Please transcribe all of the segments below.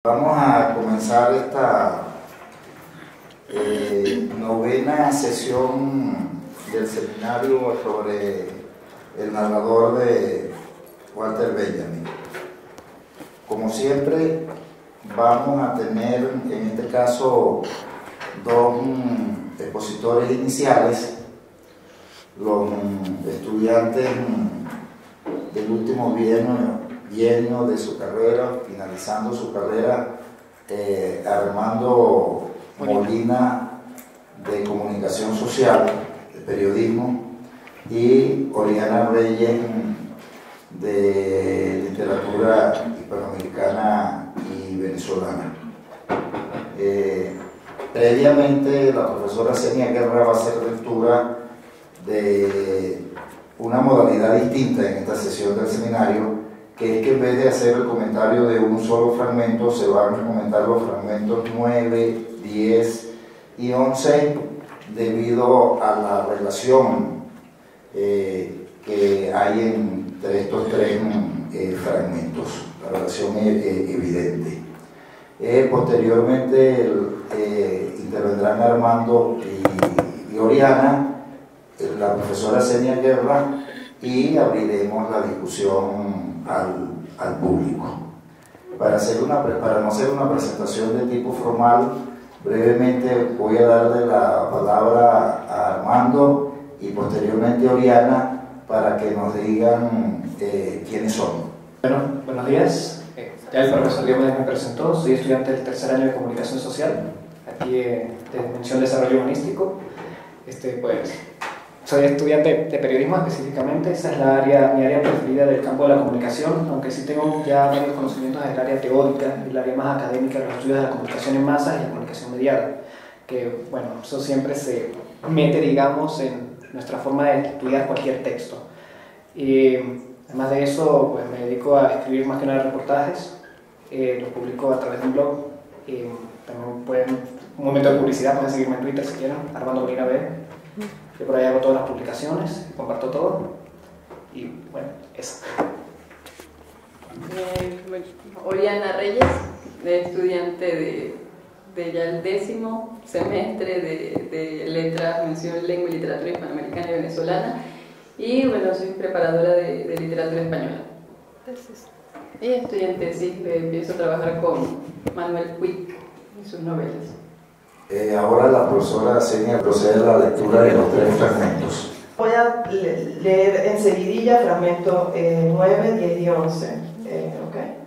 Vamos a comenzar esta novena sesión del seminario sobre el narrador de Walter Benjamin. Como siempre, vamos a tener en este caso dos expositores iniciales, los estudiantes del último bienio de su carrera, finalizando su carrera, Armando Molina de Comunicación Social, de Periodismo, y Oriana Reyes de Literatura Hispanoamericana y Venezolana. Previamente la profesora Senia Guerra va a hacer lectura de una modalidad distinta en esta sesión del seminario, que es que en vez de hacer el comentario de un solo fragmento, se van a comentar los fragmentos 9, 10 y 11, debido a la relación que hay entre estos tres fragmentos, la relación evidente. Posteriormente intervendrán Armando y Oriana, la profesora Senia Guerra, y abriremos la discusión al público. Para no hacer una presentación de tipo formal, brevemente voy a darle la palabra a Armando y posteriormente a Oriana para que nos digan quiénes son. Bueno, buenos días. Ya el profesor Diomedes me presentó, soy estudiante del tercer año de Comunicación Social, aquí de Mención Desarrollo Humanístico. Soy estudiante de periodismo específicamente, esa es mi área preferida del campo de la comunicación, aunque sí tengo ya varios conocimientos del área teórica y el área más académica de los estudios de la comunicación en masas y la comunicación mediada, que bueno, eso siempre se mete, digamos, en nuestra forma de estudiar cualquier texto. Y además de eso, pues me dedico a escribir más que nada reportajes, los publico a través de un blog, también pueden, un momento de publicidad, pueden seguirme en Twitter si quieren, Armando Molina B. Yo por ahí hago todas las publicaciones, comparto todo y bueno, eso. Oriana Reyes, estudiante de ya el 10º semestre de Letras, Mención Lengua y Literatura Hispanoamericana y Venezolana, y bueno, soy preparadora de literatura española. Entonces, y estudiante, sí, empiezo a trabajar con Manuel Puig y sus novelas. Ahora la profesora Senia procede a la lectura de los tres fragmentos. Voy a leer enseguidilla fragmento 9, 10 y 11. ¿Okay?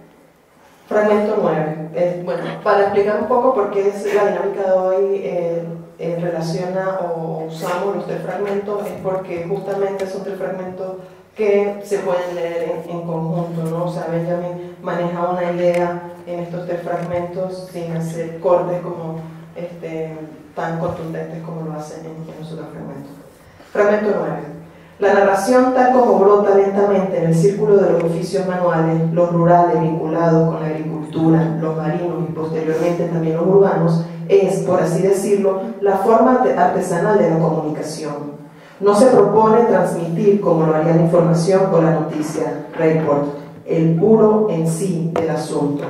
Fragmento 9. Bueno, para explicar un poco por qué es la dinámica de hoy relaciona o usamos los tres fragmentos, es porque justamente son tres fragmentos que se pueden leer en conjunto, ¿no? O sea, Benjamin maneja una idea en estos tres fragmentos sin hacer cortes como tan contundentes como lo hacen en los otros fragmentos. Fragmento 9. La narración, tal como brota lentamente en el círculo de los oficios manuales, los rurales vinculados con la agricultura, los marinos y posteriormente también los urbanos, es, por así decirlo, la forma artesanal de la comunicación. No se propone transmitir, como lo haría la información o la noticia, report, el puro en sí del asunto.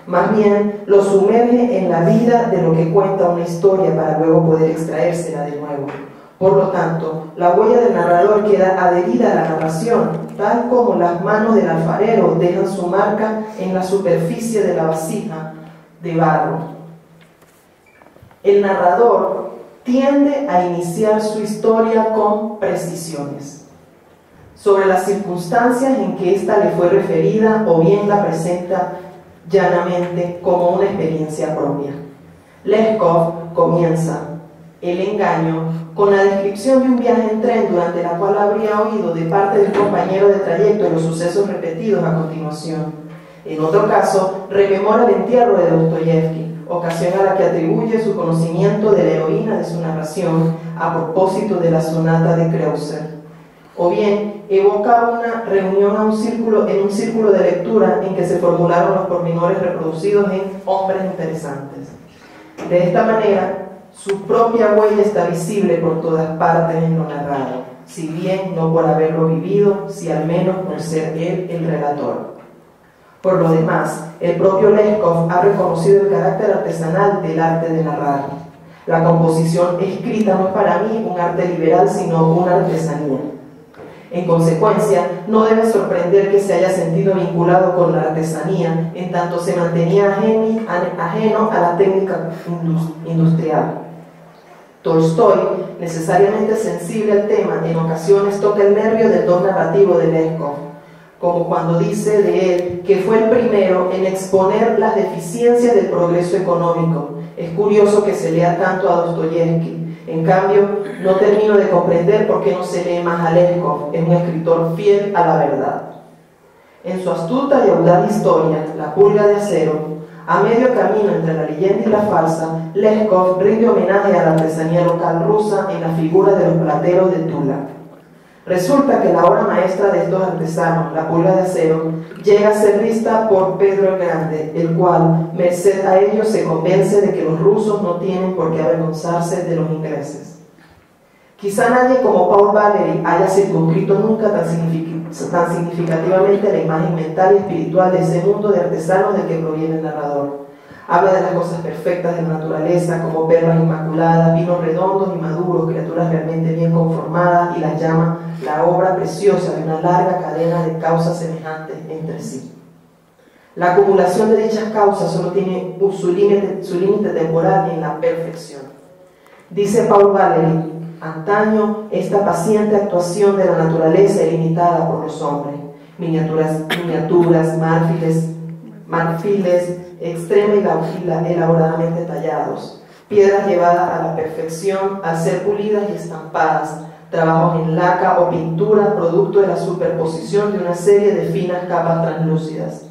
Más bien, lo sumerge en la vida de lo que cuenta una historia para luego poder extraérsela de nuevo. Por lo tanto, la huella del narrador queda adherida a la narración, tal como las manos del alfarero dejan su marca en la superficie de la vasija de barro. El narrador tiende a iniciar su historia con precisiones sobre las circunstancias en que ésta le fue referida o bien la presenta llanamente como una experiencia propia. Leskov comienza el engaño con la descripción de un viaje en tren durante la cual habría oído de parte del compañero de trayecto los sucesos repetidos a continuación. En otro caso, rememora el entierro de Dostoyevsky, ocasión a la que atribuye su conocimiento de la heroína de su narración a propósito de la sonata de Kreutzer. O bien, evoca una reunión en un círculo de lectura en que se formularon los pormenores reproducidos en Hombres Interesantes. De esta manera, su propia huella está visible por todas partes en lo narrado, si bien no por haberlo vivido, si al menos por ser él el relator. Por lo demás, el propio Leskov ha reconocido el carácter artesanal del arte de narrar. La composición escrita no es para mí un arte liberal, sino una artesanía. En consecuencia, no debe sorprender que se haya sentido vinculado con la artesanía, en tanto se mantenía ajeno a la técnica industrial. Tolstoy, necesariamente sensible al tema, en ocasiones toca el nervio del don narrativo de Leskov, como cuando dice de él que fue el primero en exponer las deficiencias del progreso económico. Es curioso que se lea tanto a Dostoyevsky. En cambio, no termino de comprender por qué no se lee más a Leskov. Es un escritor fiel a la verdad. En su astuta y audaz historia, La pulga de acero, a medio camino entre la leyenda y la farsa, Leskov rinde homenaje a la artesanía local rusa en la figura de los plateros de Tula. Resulta que la obra maestra de estos artesanos, La pulga de acero, llega a ser vista por Pedro el Grande, el cual, merced a ello, se convence de que los rusos no tienen por qué avergonzarse de los ingleses. Quizá nadie como Paul Valéry haya circunscrito nunca tan significativamente la imagen mental y espiritual de ese mundo de artesanos del que proviene el narrador. Habla de las cosas perfectas de la naturaleza, como perlas inmaculadas, vinos redondos y maduros, criaturas realmente bien conformadas, y las llama la obra preciosa de una larga cadena de causas semejantes entre sí. La acumulación de dichas causas solo tiene su límite temporal en la perfección. Dice Paul Valéry: antaño, esta paciente actuación de la naturaleza es limitada por los hombres. Miniaturas, marfiles extrema y elaboradamente tallados, piedras llevadas a la perfección al ser pulidas y estampadas, trabajos en laca o pintura producto de la superposición de una serie de finas capas translúcidas.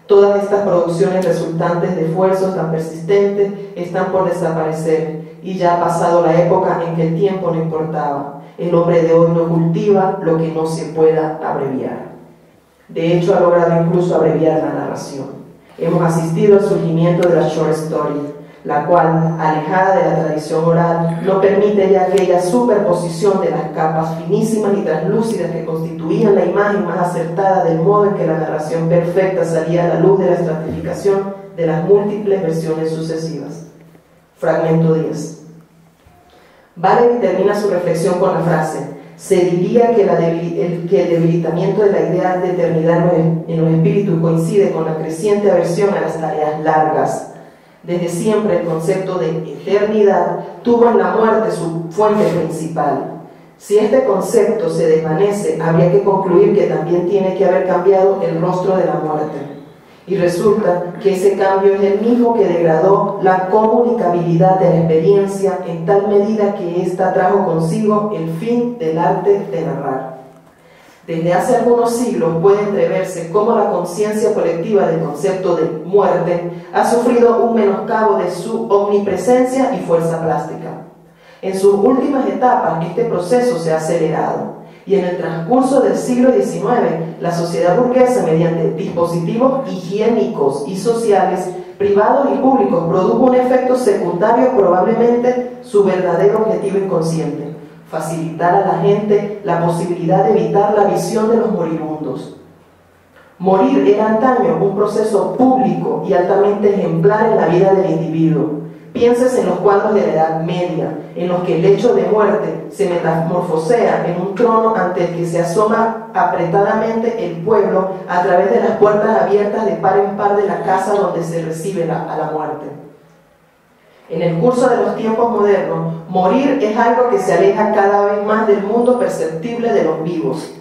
Todas estas producciones resultantes de esfuerzos tan persistentes están por desaparecer, y ya ha pasado la época en que el tiempo no importaba. El hombre de hoy no cultiva lo que no se pueda abreviar. De hecho, ha logrado incluso abreviar la narración. Hemos asistido al surgimiento de la short story, la cual, alejada de la tradición oral, no permite ya aquella superposición de las capas finísimas y translúcidas que constituían la imagen más acertada del modo en que la narración perfecta salía a la luz de la estratificación de las múltiples versiones sucesivas. Fragmento 10. Valéry termina su reflexión con la frase: se diría que el debilitamiento de la idea de eternidad en los espíritus coincide con la creciente aversión a las tareas largas. Desde siempre el concepto de eternidad tuvo en la muerte su fuente principal. Si este concepto se desvanece, habría que concluir que también tiene que haber cambiado el rostro de la muerte. Y resulta que ese cambio es el mismo que degradó la comunicabilidad de la experiencia en tal medida que ésta trajo consigo el fin del arte de narrar. Desde hace algunos siglos puede entreverse cómo la conciencia colectiva del concepto de muerte ha sufrido un menoscabo de su omnipresencia y fuerza plástica. En sus últimas etapas este proceso se ha acelerado, y en el transcurso del siglo XIX, la sociedad burguesa, mediante dispositivos higiénicos y sociales, privados y públicos, produjo un efecto secundario, probablemente su verdadero objetivo inconsciente: facilitar a la gente la posibilidad de evitar la visión de los moribundos. Morir era antaño un proceso público y altamente ejemplar en la vida del individuo. Pienses en los cuadros de la Edad Media, en los que el hecho de muerte se metamorfosea en un trono ante el que se asoma apretadamente el pueblo a través de las puertas abiertas de par en par de la casa donde se recibe a la muerte. En el curso de los tiempos modernos, morir es algo que se aleja cada vez más del mundo perceptible de los vivos.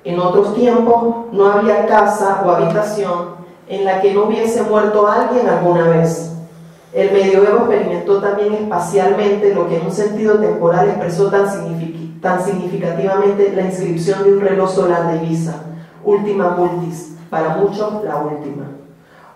En otros tiempos no había casa o habitación en la que no hubiese muerto alguien alguna vez. El medioevo experimentó también espacialmente lo que en un sentido temporal expresó tan significativamente la inscripción de un reloj solar de Ibiza: Ultima Multis, para muchos la última.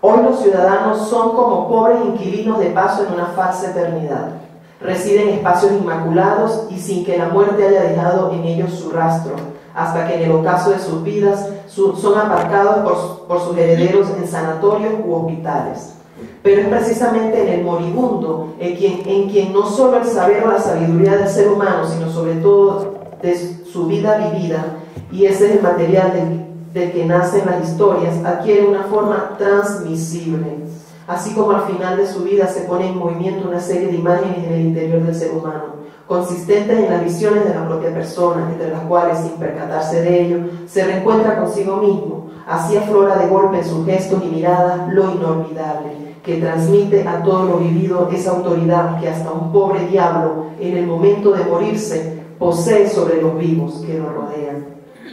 Hoy los ciudadanos son como pobres inquilinos de paso en una falsa eternidad. Residen en espacios inmaculados y sin que la muerte haya dejado en ellos su rastro, hasta que en el ocaso de sus vidas son aparcados por sus herederos en sanatorios u hospitales. Pero es precisamente en el moribundo en quien no solo el saber o la sabiduría del ser humano, sino sobre todo de su vida vivida, y ese es el material de que nacen las historias adquiere una forma transmisible, así como al final de su vida se pone en movimiento una serie de imágenes en el interior del ser humano, consistentes en las visiones de la propia persona, entre las cuales, sin percatarse de ello, se reencuentra consigo mismo. Así aflora de golpe en sus gestos y miradas lo inolvidable, que transmite a todo lo vivido esa autoridad que hasta un pobre diablo, en el momento de morirse, posee sobre los vivos que lo rodean.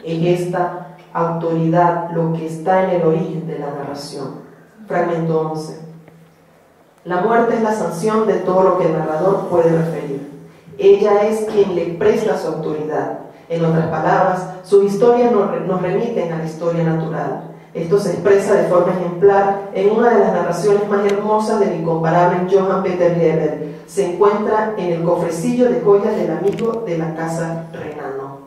Es esta autoridad lo que está en el origen de la narración. Fragmento 11. La muerte es la sanción de todo lo que el narrador puede referir. Ella es quien le presta su autoridad. En otras palabras, sus historias nos remiten a la historia natural. Esto se expresa de forma ejemplar en una de las narraciones más hermosas del incomparable Johann Peter Heber. Se encuentra en el cofrecillo de joyas del amigo de la casa Renano.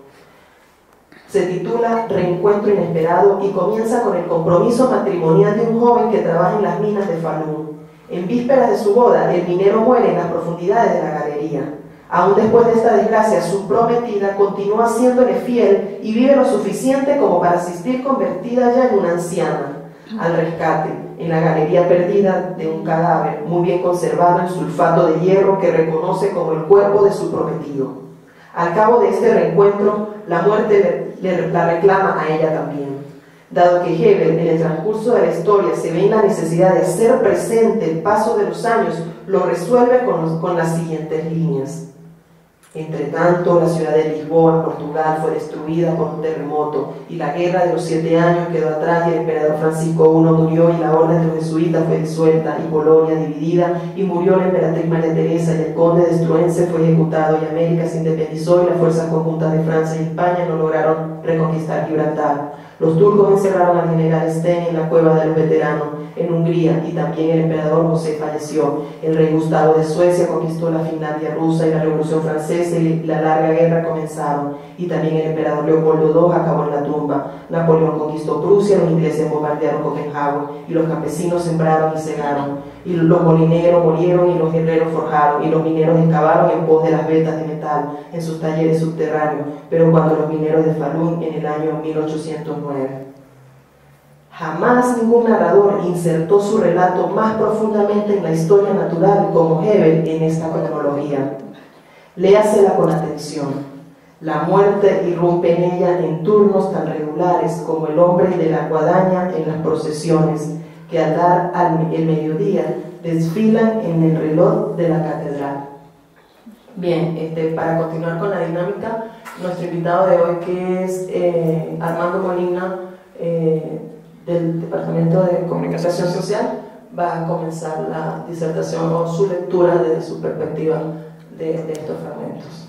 Se titula Reencuentro Inesperado y comienza con el compromiso matrimonial de un joven que trabaja en las minas de Falun. En vísperas de su boda, el minero muere en las profundidades de la galería. Aún después de esta desgracia, su prometida continúa siéndole fiel y vive lo suficiente como para asistir, convertida ya en una anciana, al rescate en la galería perdida de un cadáver muy bien conservado en sulfato de hierro que reconoce como el cuerpo de su prometido. Al cabo de este reencuentro, la muerte la reclama a ella también. Dado que Hebel en el transcurso de la historia se ve en la necesidad de hacer presente el paso de los años, lo resuelve con las siguientes líneas. Entre tanto, la ciudad de Lisboa, Portugal, fue destruida por un terremoto y la guerra de los 7 años quedó atrás y el emperador Francisco I murió y la orden de los jesuitas fue disuelta y Polonia dividida y murió la emperatriz María Teresa y el conde de Struense fue ejecutado y América se independizó y las fuerzas conjuntas de Francia y España no lograron reconquistar Gibraltar. Los turcos encerraron al general Sten en la cueva de los veteranos en Hungría y también el emperador José falleció. El rey Gustavo de Suecia conquistó la Finlandia rusa y la Revolución Francesa y la larga guerra comenzaron. Y también el emperador Leopoldo II acabó en la tumba. Napoleón conquistó Prusia, los ingleses bombardearon Copenhague y los campesinos sembraron y cegaron. Y los molineros murieron y los herreros forjaron y los mineros excavaron en pos de las vetas de metal en sus talleres subterráneos, pero cuando los mineros de Falun en el año 1809. Jamás ningún narrador insertó su relato más profundamente en la historia natural como Hebel en esta cronología. Léasela con atención. La muerte irrumpe en ella en turnos tan regulares como el hombre de la guadaña en las procesiones, que al dar el mediodía desfilan en el reloj de la catedral. Bien, para continuar con la dinámica, nuestro invitado de hoy, que es Armando Molina, del Departamento de Comunicación Social, va a comenzar la disertación o su lectura desde su perspectiva de estos fragmentos.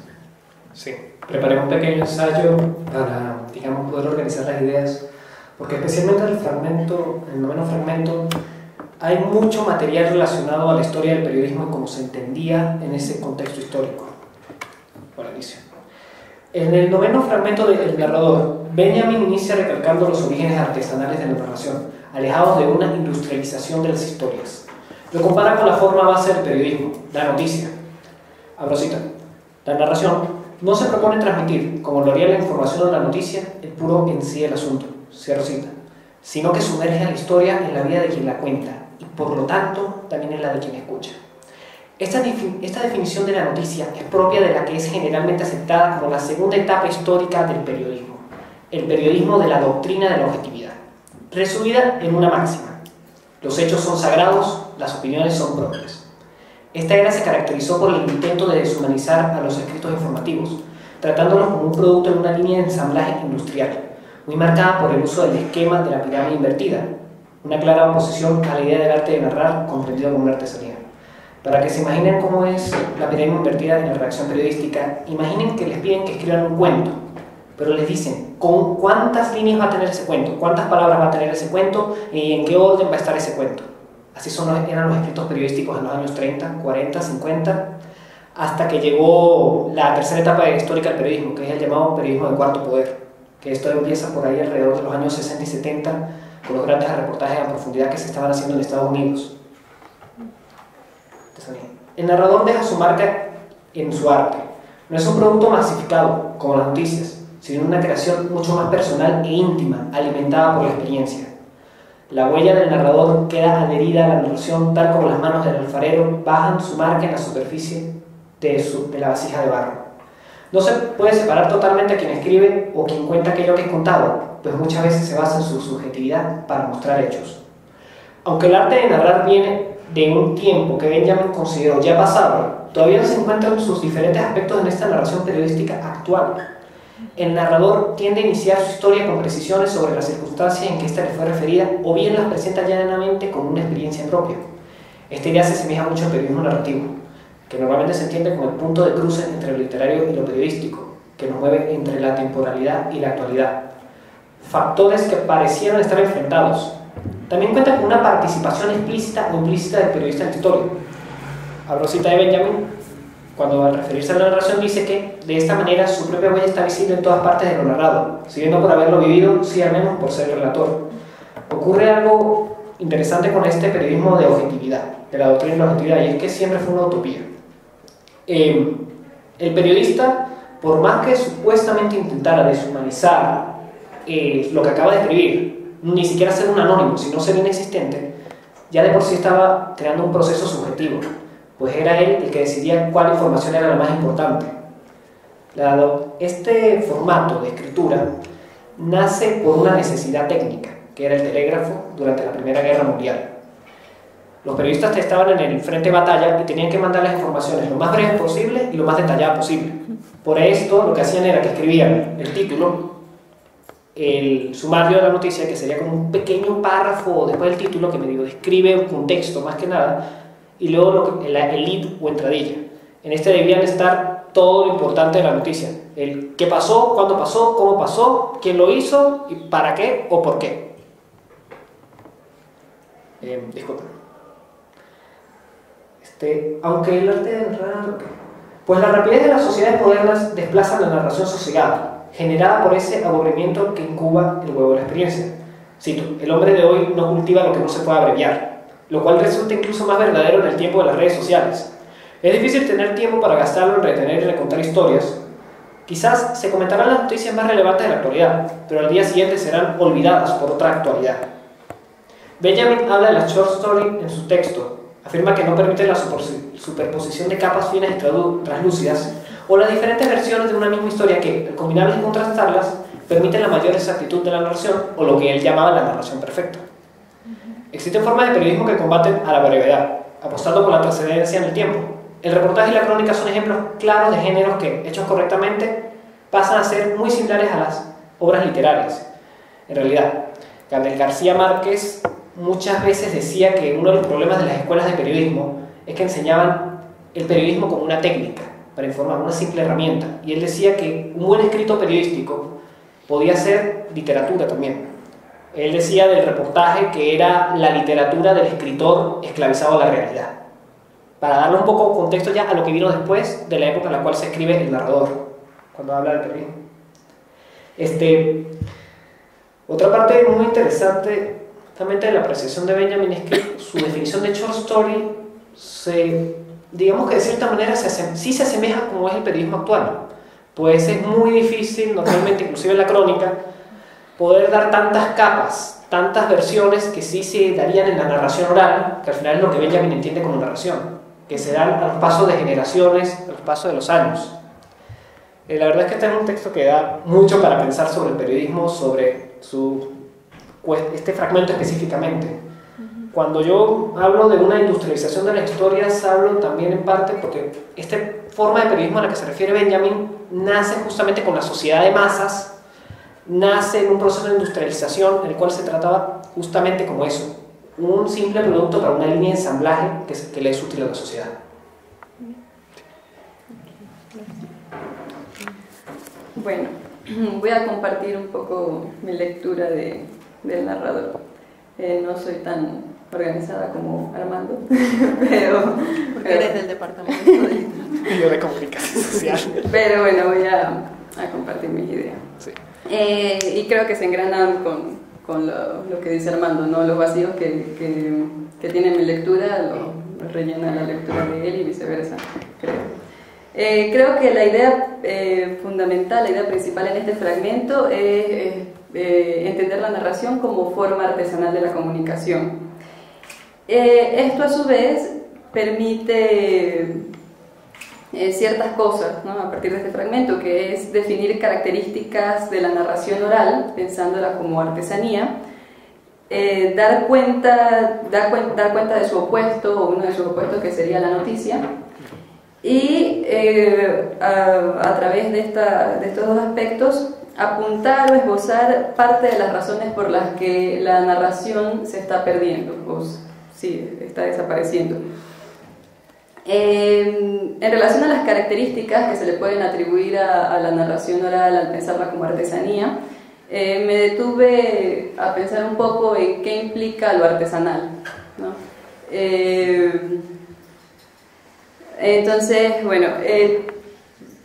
Sí, preparé un pequeño ensayo para, digamos, poder organizar las ideas, porque especialmente el noveno fragmento, hay mucho material relacionado a la historia del periodismo y cómo se entendía en ese contexto histórico. Por inicio. En el noveno fragmento del narrador, Benjamin inicia recalcando los orígenes artesanales de la narración, alejados de una industrialización de las historias. Lo compara con la forma base del periodismo, la noticia. Abro cita. La narración no se propone transmitir, como lo haría la información o la noticia, el puro en sí del asunto, cierro cita, sino que sumerge a la historia en la vida de quien la cuenta y por lo tanto también en la de quien escucha. Esta definición de la noticia es propia de la que es generalmente aceptada como la segunda etapa histórica del periodismo, el periodismo de la doctrina de la objetividad, resumida en una máxima: los hechos son sagrados, las opiniones son propias. Esta era se caracterizó por el intento de deshumanizar a los escritos informativos, tratándolos como un producto en una línea de ensamblaje industrial, muy marcada por el uso del esquema de la pirámide invertida, una clara oposición a la idea del arte de narrar comprendido como una artesanía. Para que se imaginen cómo es la pirámide invertida en la redacción periodística, imaginen que les piden que escriban un cuento, pero les dicen con cuántas líneas va a tener ese cuento, cuántas palabras va a tener ese cuento y en qué orden va a estar ese cuento. Así eran los escritos periodísticos en los años 30, 40, 50, hasta que llegó la tercera etapa histórica del periodismo, que es el llamado periodismo de cuarto poder, que esto empieza por ahí alrededor de los años 60 y 70, con los grandes reportajes a profundidad que se estaban haciendo en Estados Unidos. El narrador deja su marca en su arte. No es un producto masificado, como las noticias, sino una creación mucho más personal e íntima, alimentada por la experiencia. La huella del narrador queda adherida a la narración tal como las manos del alfarero bajan su marca en la superficie de la vasija de barro. No se puede separar totalmente a quien escribe o quien cuenta aquello que es contado, pues muchas veces se basa en su subjetividad para mostrar hechos. Aunque el arte de narrar viene de un tiempo que Benjamin consideró ya pasado, todavía se encuentran sus diferentes aspectos en esta narración periodística actual. El narrador tiende a iniciar su historia con precisiones sobre las circunstancias en que ésta le fue referida, o bien las presenta llanamente como una experiencia propia. Esta idea se asemeja mucho al periodismo narrativo, que normalmente se entiende como el punto de cruce entre lo literario y lo periodístico, que nos mueve entre la temporalidad y la actualidad. Factores que parecieran estar enfrentados. También cuenta con una participación explícita o implícita del periodista en la historia. Abro cita de Benjamin, cuando al referirse a la narración dice que de esta manera su propia huella está visible en todas partes de lo narrado, si bien no por haberlo vivido, sí al menos por ser relator. Ocurre algo interesante con este periodismo de objetividad, de la doctrina de la objetividad, y es que siempre fue una utopía. El periodista, por más que supuestamente intentara deshumanizar lo que acaba de escribir, ni siquiera ser un anónimo, sino ser inexistente, ya de por sí estaba creando un proceso subjetivo, pues era él el que decidía cuál información era la más importante. Este formato de escritura nace por una necesidad técnica, que era el telégrafo durante la Primera Guerra Mundial. Los periodistas estaban en el frente de batalla y tenían que mandar las informaciones lo más breves posible y lo más detalladas posible. Por esto lo que hacían era que escribían el título, el sumario de la noticia, que sería como un pequeño párrafo después del título que medio describe un contexto más que nada, y luego el lead o entradilla. En este debían estar todo lo importante de la noticia: el qué pasó, cuándo pasó, cómo pasó, quién lo hizo y para qué o por qué. Disculpen. Aunque el arte de narrar, pues la rapidez de las sociedades modernas desplaza la narración sosegada, generada por ese aburrimiento que incuba el huevo de la experiencia. Cito: el hombre de hoy no cultiva lo que no se puede abreviar, lo cual resulta incluso más verdadero en el tiempo de las redes sociales. Es difícil tener tiempo para gastarlo en retener y recontar historias. Quizás se comentarán las noticias más relevantes de la actualidad, pero al día siguiente serán olvidadas por otra actualidad. Benjamin habla de la short story en su texto. Afirma que no permite la superposición de capas finas y translúcidas, o las diferentes versiones de una misma historia que, al combinarlas y contrastarlas, permiten la mayor exactitud de la narración, o lo que él llamaba la narración perfecta. Existen formas de periodismo que combaten a la brevedad, apostando por la trascendencia en el tiempo. El reportaje y la crónica son ejemplos claros de géneros que, hechos correctamente, pasan a ser muy similares a las obras literarias. En realidad, Gabriel García Márquez muchas veces decía que uno de los problemas de las escuelas de periodismo es que enseñaban el periodismo como una técnica para informar, una simple herramienta, y él decía que un buen escrito periodístico podía ser literatura también. Él decía del reportaje que era la literatura del escritor esclavizado a la realidad, para darle un poco de contexto ya a lo que vino después de la época en la cual se escribe el narrador, cuando habla del periodismo. Otra parte muy interesante de la apreciación de Benjamin es que su definición de short story digamos que de cierta manera sí se asemeja como es el periodismo actual, pues es muy difícil normalmente, inclusive en la crónica, poder dar tantas capas, tantas versiones que sí se darían en la narración oral, que al final es lo que Benjamin entiende como narración, que se dan a los pasos de generaciones, a los pasos de los años. La verdad es que este es un texto que da mucho para pensar sobre el periodismo, sobre este fragmento específicamente. Cuando yo hablo de una industrialización de las historias, hablo también en parte porque esta forma de periodismo a la que se refiere Benjamin nace justamente con la sociedad de masas, nace en un proceso de industrialización en el cual se trataba justamente como eso, un simple producto para una línea de ensamblaje que le es útil a la sociedad. Bueno, voy a compartir un poco mi lectura del narrador. No soy tan organizada como Armando, pero... Porque eres del departamento de... Y yo de comunicación social. Pero bueno, voy a compartir mis ideas. Sí. Y creo que se engranan con lo que dice Armando, ¿no? Los vacíos que tiene mi lectura lo rellena la lectura de él y viceversa, creo. Creo que la idea fundamental, la idea principal en este fragmento es entender la narración como forma artesanal de la comunicación. Esto a su vez permite ciertas cosas, ¿no?, a partir de este fragmento, que es definir características de la narración oral, pensándola como artesanía, dar cuenta de su opuesto, o uno de sus opuestos, que sería la noticia, y a través de estos dos aspectos apuntar o esbozar parte de las razones por las que la narración se está perdiendo, o sí, está desapareciendo. En relación a las características que se le pueden atribuir a la narración oral al pensarla como artesanía, me detuve a pensar un poco en qué implica lo artesanal, ¿no? Entonces, bueno,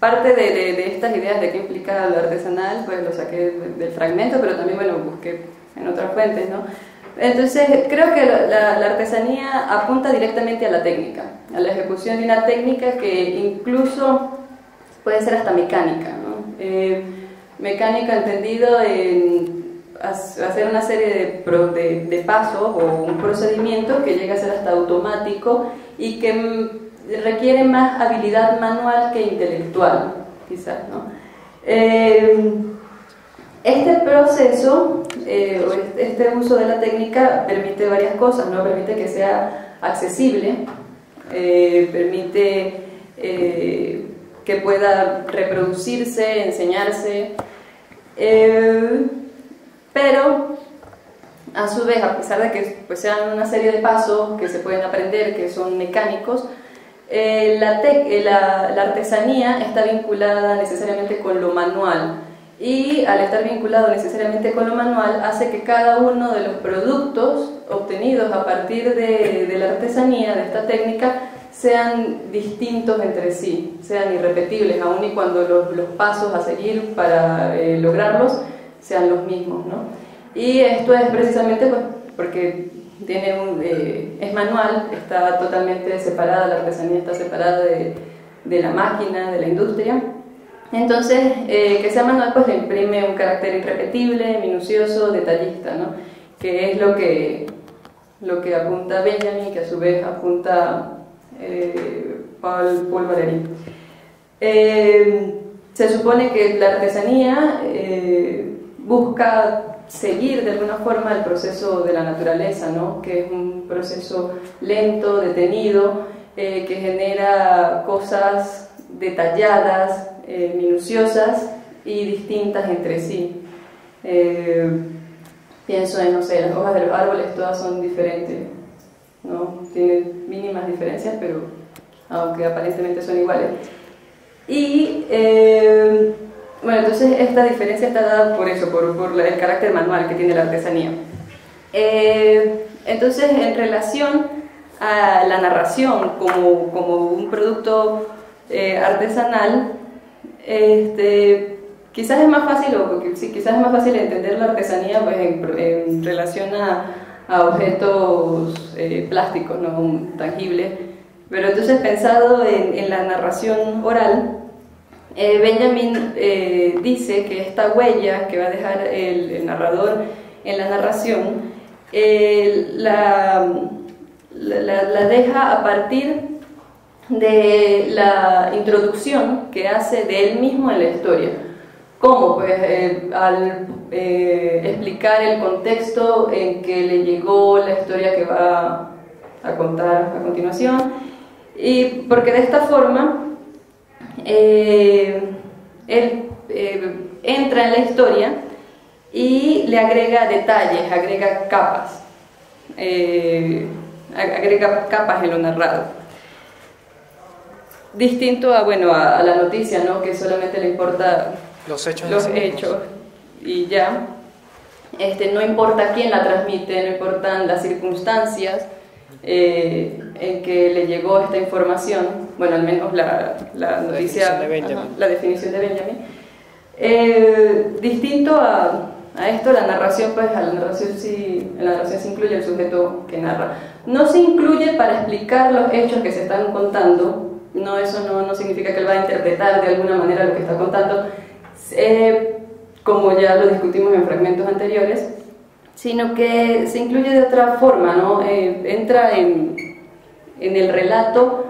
parte de estas ideas de qué implica lo artesanal, pues lo saqué del fragmento, pero también, bueno, busqué en otras fuentes, ¿no? Entonces, creo que la artesanía apunta directamente a la técnica, a la ejecución de una técnica que incluso puede ser hasta mecánica, ¿no? Mecánica entendido en hacer una serie de pasos o un procedimiento que llega a ser hasta automático y que requiere más habilidad manual que intelectual, quizás, ¿no? Este proceso, este uso de la técnica permite varias cosas, ¿no? Permite que sea accesible, permite que pueda reproducirse, enseñarse, pero a su vez, a pesar de que pues, sean una serie de pasos que se pueden aprender, que son mecánicos, la artesanía está vinculada necesariamente con lo manual, y al estar vinculado necesariamente con lo manual hace que cada uno de los productos obtenidos a partir de la artesanía, de esta técnica, sean distintos entre sí, sean irrepetibles, aun y cuando los pasos a seguir para lograrlos sean los mismos, ¿no? Y esto es precisamente pues, porque es manual, está totalmente separada, la artesanía está separada de la máquina, de la industria. Entonces, que sea manual pues le imprime un carácter irrepetible, minucioso, detallista, ¿no? Que es lo que apunta Benjamin, que a su vez apunta Paul Valéry. Se supone que la artesanía busca seguir de alguna forma el proceso de la naturaleza, ¿no? Que es un proceso lento, detenido, que genera cosas detalladas, minuciosas y distintas entre sí. Pienso en, no sé, las hojas de los árboles, todas son diferentes, ¿no? Tienen mínimas diferencias, pero aunque aparentemente son iguales. Y bueno, entonces esta diferencia está dada por eso, por el carácter manual que tiene la artesanía. Entonces, en relación a la narración como un producto artesanal, quizás es más fácil, quizás es más fácil entender la artesanía pues, en relación a objetos plásticos, no tangibles. Pero entonces, pensado en la narración oral, Benjamin dice que esta huella que va a dejar el narrador en la narración la deja a partir de la introducción que hace de él mismo en la historia. ¿Cómo? Pues al explicar el contexto en que le llegó la historia que va a contar a continuación, y porque de esta forma él entra en la historia y le agrega detalles, agrega capas, en lo narrado. Distinto a, bueno, a la noticia, ¿no? Que solamente le importa los hechos y ya. No importa quién la transmite, no importan las circunstancias en que le llegó esta información, bueno, al menos la noticia, la definición de Benjamin. Distinto a esto, la narración, pues en la narración se incluye el sujeto que narra. No se incluye para explicar los hechos que se están contando, eso no significa que él va a interpretar de alguna manera lo que está contando, como ya lo discutimos en fragmentos anteriores, sino que se incluye de otra forma, ¿no? Entra en el relato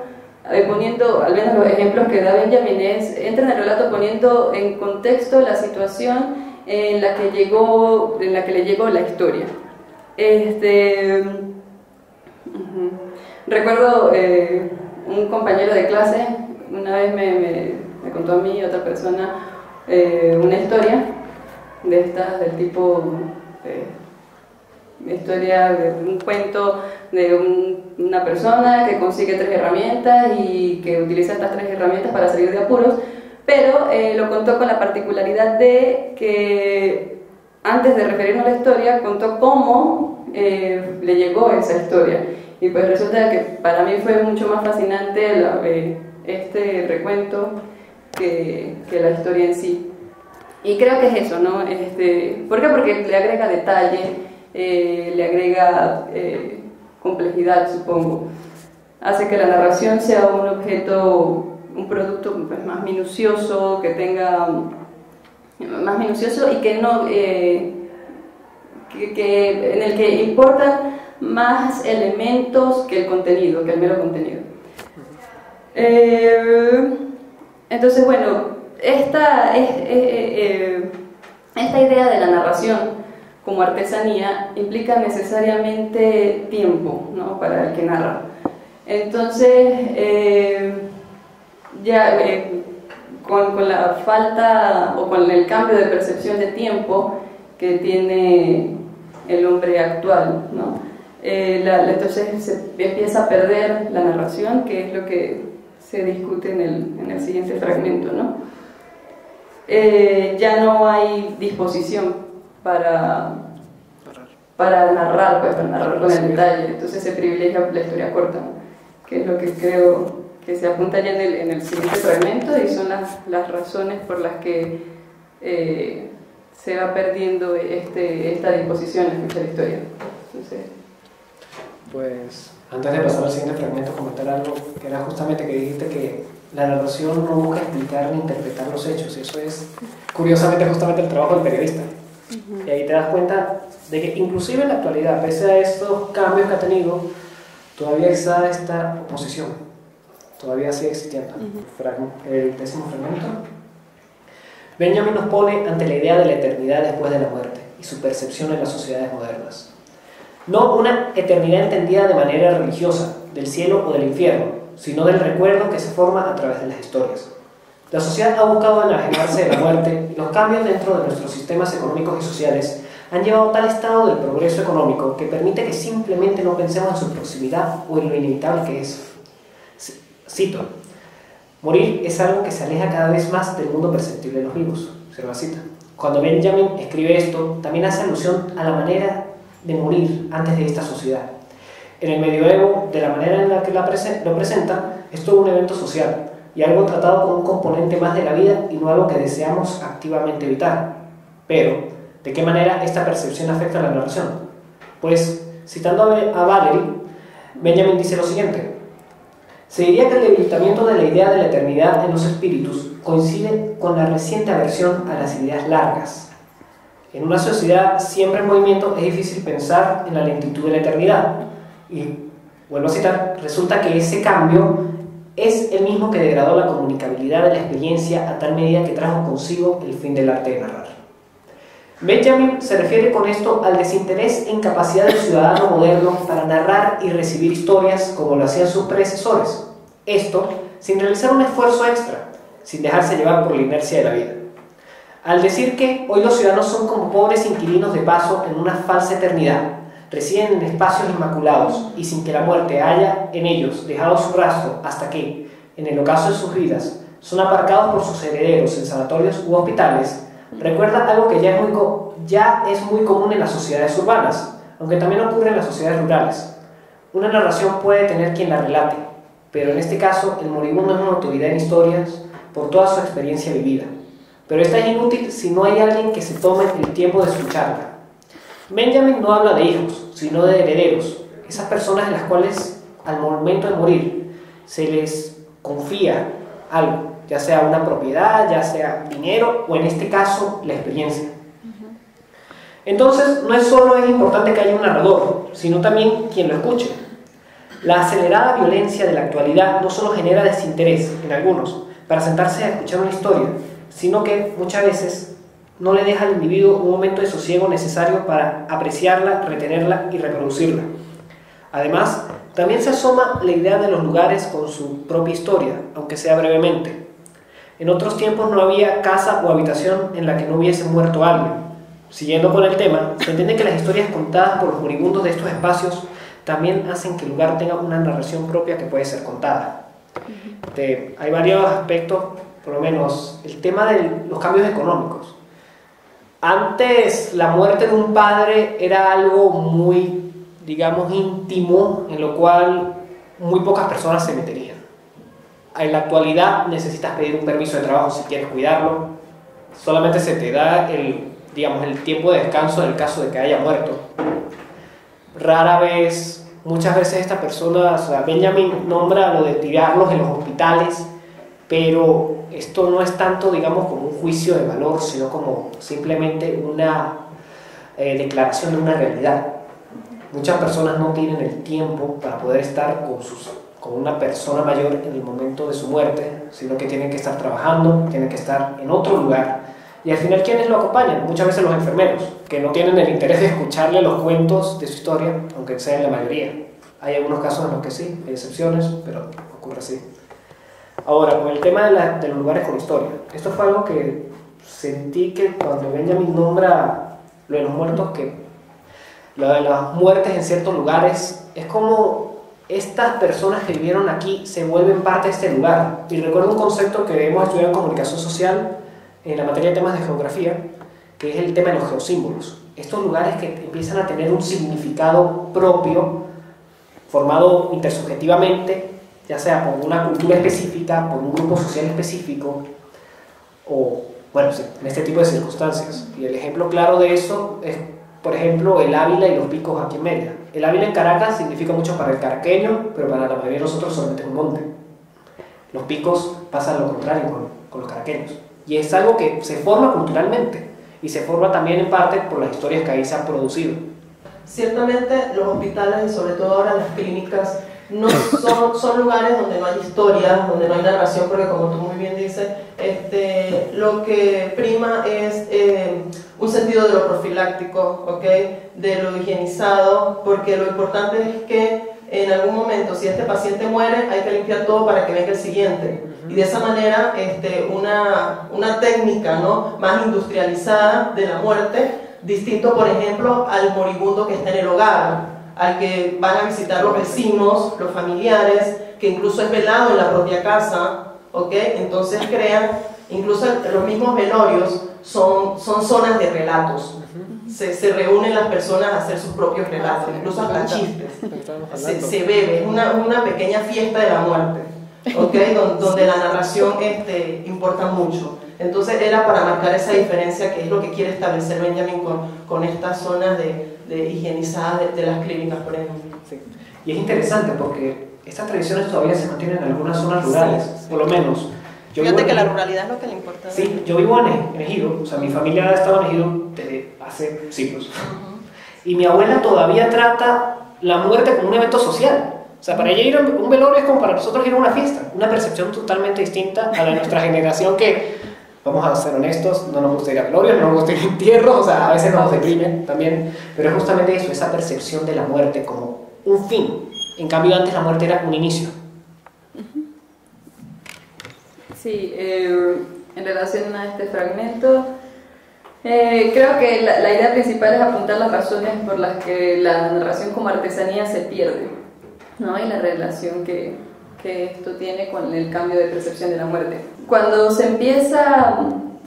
poniendo, al menos los ejemplos que da Benjamin entra en el relato poniendo en contexto la situación en la que le llegó la historia. Recuerdo un compañero de clase una vez me contó a mí y a otra persona una historia de estas del tipo historia de un cuento de una persona que consigue 3 herramientas y que utiliza estas 3 herramientas para salir de apuros, pero lo contó con la particularidad de que antes de referirnos a la historia contó cómo le llegó esa historia, y pues resulta que para mí fue mucho más fascinante este recuento que la historia en sí. Y creo que es eso, ¿no? ¿Por qué? Porque le agrega detalle, le agrega complejidad, supongo. Hace que la narración sea un objeto, un producto pues, más minucioso, que tenga más minucioso y que no en el que importan más elementos que el contenido, que el mero contenido. Entonces, bueno, esta idea de la narración como artesanía implica necesariamente tiempo, ¿no? Para el que narra. Entonces, con la falta o con el cambio de percepción de tiempo que tiene el hombre actual, ¿no? Entonces se empieza a perder la narración, que es lo que se discute en el siguiente fragmento, ¿no? Ya no hay disposición para narrar, pues, para narrar con el detalle, entonces se privilegia la historia corta, ¿no? Que es lo que creo que se apunta ya en el siguiente fragmento, y son las razones por las que se va perdiendo esta disposición a escuchar la historia. Entonces, pues antes de pasar al siguiente fragmento, comentar algo que era justamente que dijiste que la narración no busca explicar ni interpretar los hechos, y eso es curiosamente justamente el trabajo del periodista. Y ahí te das cuenta de que inclusive en la actualidad, pese a estos cambios que ha tenido, todavía está esta oposición, todavía sigue existiendo. El 10º fragmento. Benjamin nos pone ante la idea de la eternidad después de la muerte y su percepción en las sociedades modernas. No una eternidad entendida de manera religiosa, del cielo o del infierno, sino del recuerdo que se forma a través de las historias. La sociedad ha buscado enajenarse de la muerte, y los cambios dentro de nuestros sistemas económicos y sociales han llevado a tal estado del progreso económico que permite que simplemente no pensemos en su proximidad o en lo inevitable que es. Cito: morir es algo que se aleja cada vez más del mundo perceptible de los vivos. Cierra la cita. Cuando Benjamin escribe esto, también hace alusión a la manera de morir antes de esta sociedad. En el medioevo, de la manera en la que lo presenta, es todo un evento social y algo tratado como un componente más de la vida y no algo que deseamos activamente evitar. Pero, ¿de qué manera esta percepción afecta a la narración? Pues, citando a Valery, Benjamin dice lo siguiente: se diría que el debilitamiento de la idea de la eternidad en los espíritus coincide con la reciente aversión a las ideas largas. En una sociedad siempre en movimiento es difícil pensar en la lentitud de la eternidad. Y, vuelvo a citar, resulta que ese cambio es el mismo que degradó la comunicabilidad de la experiencia a tal medida que trajo consigo el fin del arte de narrar. Benjamin se refiere con esto al desinterés e incapacidad del ciudadano moderno para narrar y recibir historias como lo hacían sus predecesores. Esto sin realizar un esfuerzo extra, sin dejarse llevar por la inercia de la vida. Al decir que hoy los ciudadanos son como pobres inquilinos de paso en una falsa eternidad, residen en espacios inmaculados y sin que la muerte haya en ellos dejado su rastro hasta que, en el ocaso de sus vidas, son aparcados por sus herederos en sanatorios u hospitales, recuerda algo que ya es muy común en las sociedades urbanas, aunque también ocurre en las sociedades rurales. Una narración puede tener quien la relate, pero en este caso el moribundo es una autoridad en historias por toda su experiencia vivida. Pero esta es inútil si no hay alguien que se tome el tiempo de escucharla. Benjamin no habla de hijos, sino de herederos, esas personas en las cuales al momento de morir se les confía algo, ya sea una propiedad, ya sea dinero o en este caso la experiencia. Entonces no es solo importante que haya un narrador, sino también quien lo escuche. La acelerada violencia de la actualidad no solo genera desinterés en algunos para sentarse a escuchar una historia, sino que muchas veces no le deja al individuo un momento de sosiego necesario para apreciarla, retenerla y reproducirla. Además, también se asoma la idea de los lugares con su propia historia, aunque sea brevemente. En otros tiempos no había casa o habitación en la que no hubiese muerto alguien. Siguiendo con el tema, se entiende que las historias contadas por los moribundos de estos espacios también hacen que el lugar tenga una narración propia que puede ser contada. Hay varios aspectos, por lo menos el tema de los cambios económicos. Antes la muerte de un padre era algo muy, digamos, íntimo, en lo cual muy pocas personas se meterían. En la actualidad necesitas pedir un permiso de trabajo si quieres cuidarlo. Solamente se te da el tiempo de descanso en el caso de que haya muerto. Rara vez, muchas veces esta persona, o sea, Benjamin nombra lo de tirarlos en los hospitales, pero esto no es tanto, digamos, como un juicio de valor, sino como simplemente una declaración de una realidad. Muchas personas no tienen el tiempo para poder estar con una persona mayor en el momento de su muerte, sino que tienen que estar trabajando, tienen que estar en otro lugar. Y al final, ¿quiénes lo acompañan? Muchas veces los enfermeros, que no tienen el interés de escucharle los cuentos de su historia, aunque sea en la mayoría. Hay algunos casos en los que sí, hay excepciones, pero ocurre así. Ahora, con el tema de los lugares con historia. Esto fue algo que sentí que cuando Benjamin nombra lo de los muertos, que lo de las muertes en ciertos lugares, es como estas personas que vivieron aquí se vuelven parte de este lugar. Y recuerdo un concepto que hemos estudiado en comunicación social, en la materia de temas de geografía, que es el tema de los geosímbolos. Estos lugares que empiezan a tener un significado propio, formado intersubjetivamente, ya sea por una cultura específica, por un grupo social específico, o, bueno, sí, en este tipo de circunstancias. Y el ejemplo claro de eso es, por ejemplo, el Ávila y los picos aquí en Mérida. El Ávila en Caracas significa mucho para el caraqueño, pero para la mayoría de nosotros solamente es un monte. Los picos pasan lo contrario con los caraqueños. Y es algo que se forma culturalmente y se forma también en parte por las historias que ahí se han producido. Ciertamente los hospitales y sobre todo ahora las clínicas no son lugares donde no hay historia, donde no hay narración, porque como tú muy bien dices, lo que prima es un sentido de lo profiláctico, ¿okay? De lo higienizado, porque lo importante es que en algún momento, si este paciente muere, hay que limpiar todo para que venga el siguiente. Y de esa manera, una técnica, ¿no?, más industrializada de la muerte, distinto, por ejemplo, al moribundo que está en el hogar, al que van a visitar los vecinos, los familiares, que incluso es velado en la propia casa, ¿ok? Entonces crean, incluso los mismos velorios son zonas de relatos. Se reúnen las personas a hacer sus propios relatos, incluso hasta chistes. Se bebe, es una pequeña fiesta de la muerte, ¿okay? Donde la narración importa mucho. Entonces era para marcar esa diferencia, que es lo que quiere establecer Benjamin con estas zonas de higienizadas de las clínicas, por ejemplo. Sí. Y es interesante porque estas tradiciones todavía se mantienen en algunas zonas rurales, sí. Por lo menos. Fíjate que la ruralidad es lo que le importa. Sí, yo vivo en Ejido, o sea, mi familia ha estado en Ejido desde hace siglos. Y mi abuela todavía trata la muerte como un evento social. O sea, para ella ir a un velorio es como para nosotros ir a una fiesta. Una percepción totalmente distinta a la de nuestra generación que, vamos a ser honestos, no nos gusta ir a velorios, no nos gusta ir a entierros, o sea, a veces nos deprime también. Pero es justamente eso, esa percepción de la muerte como un fin. En cambio, antes la muerte era un inicio. Sí, en relación a este fragmento, creo que la idea principal es apuntar las razones por las que la narración como artesanía se pierde, ¿no? Y la relación que esto tiene con el cambio de percepción de la muerte. Cuando se empieza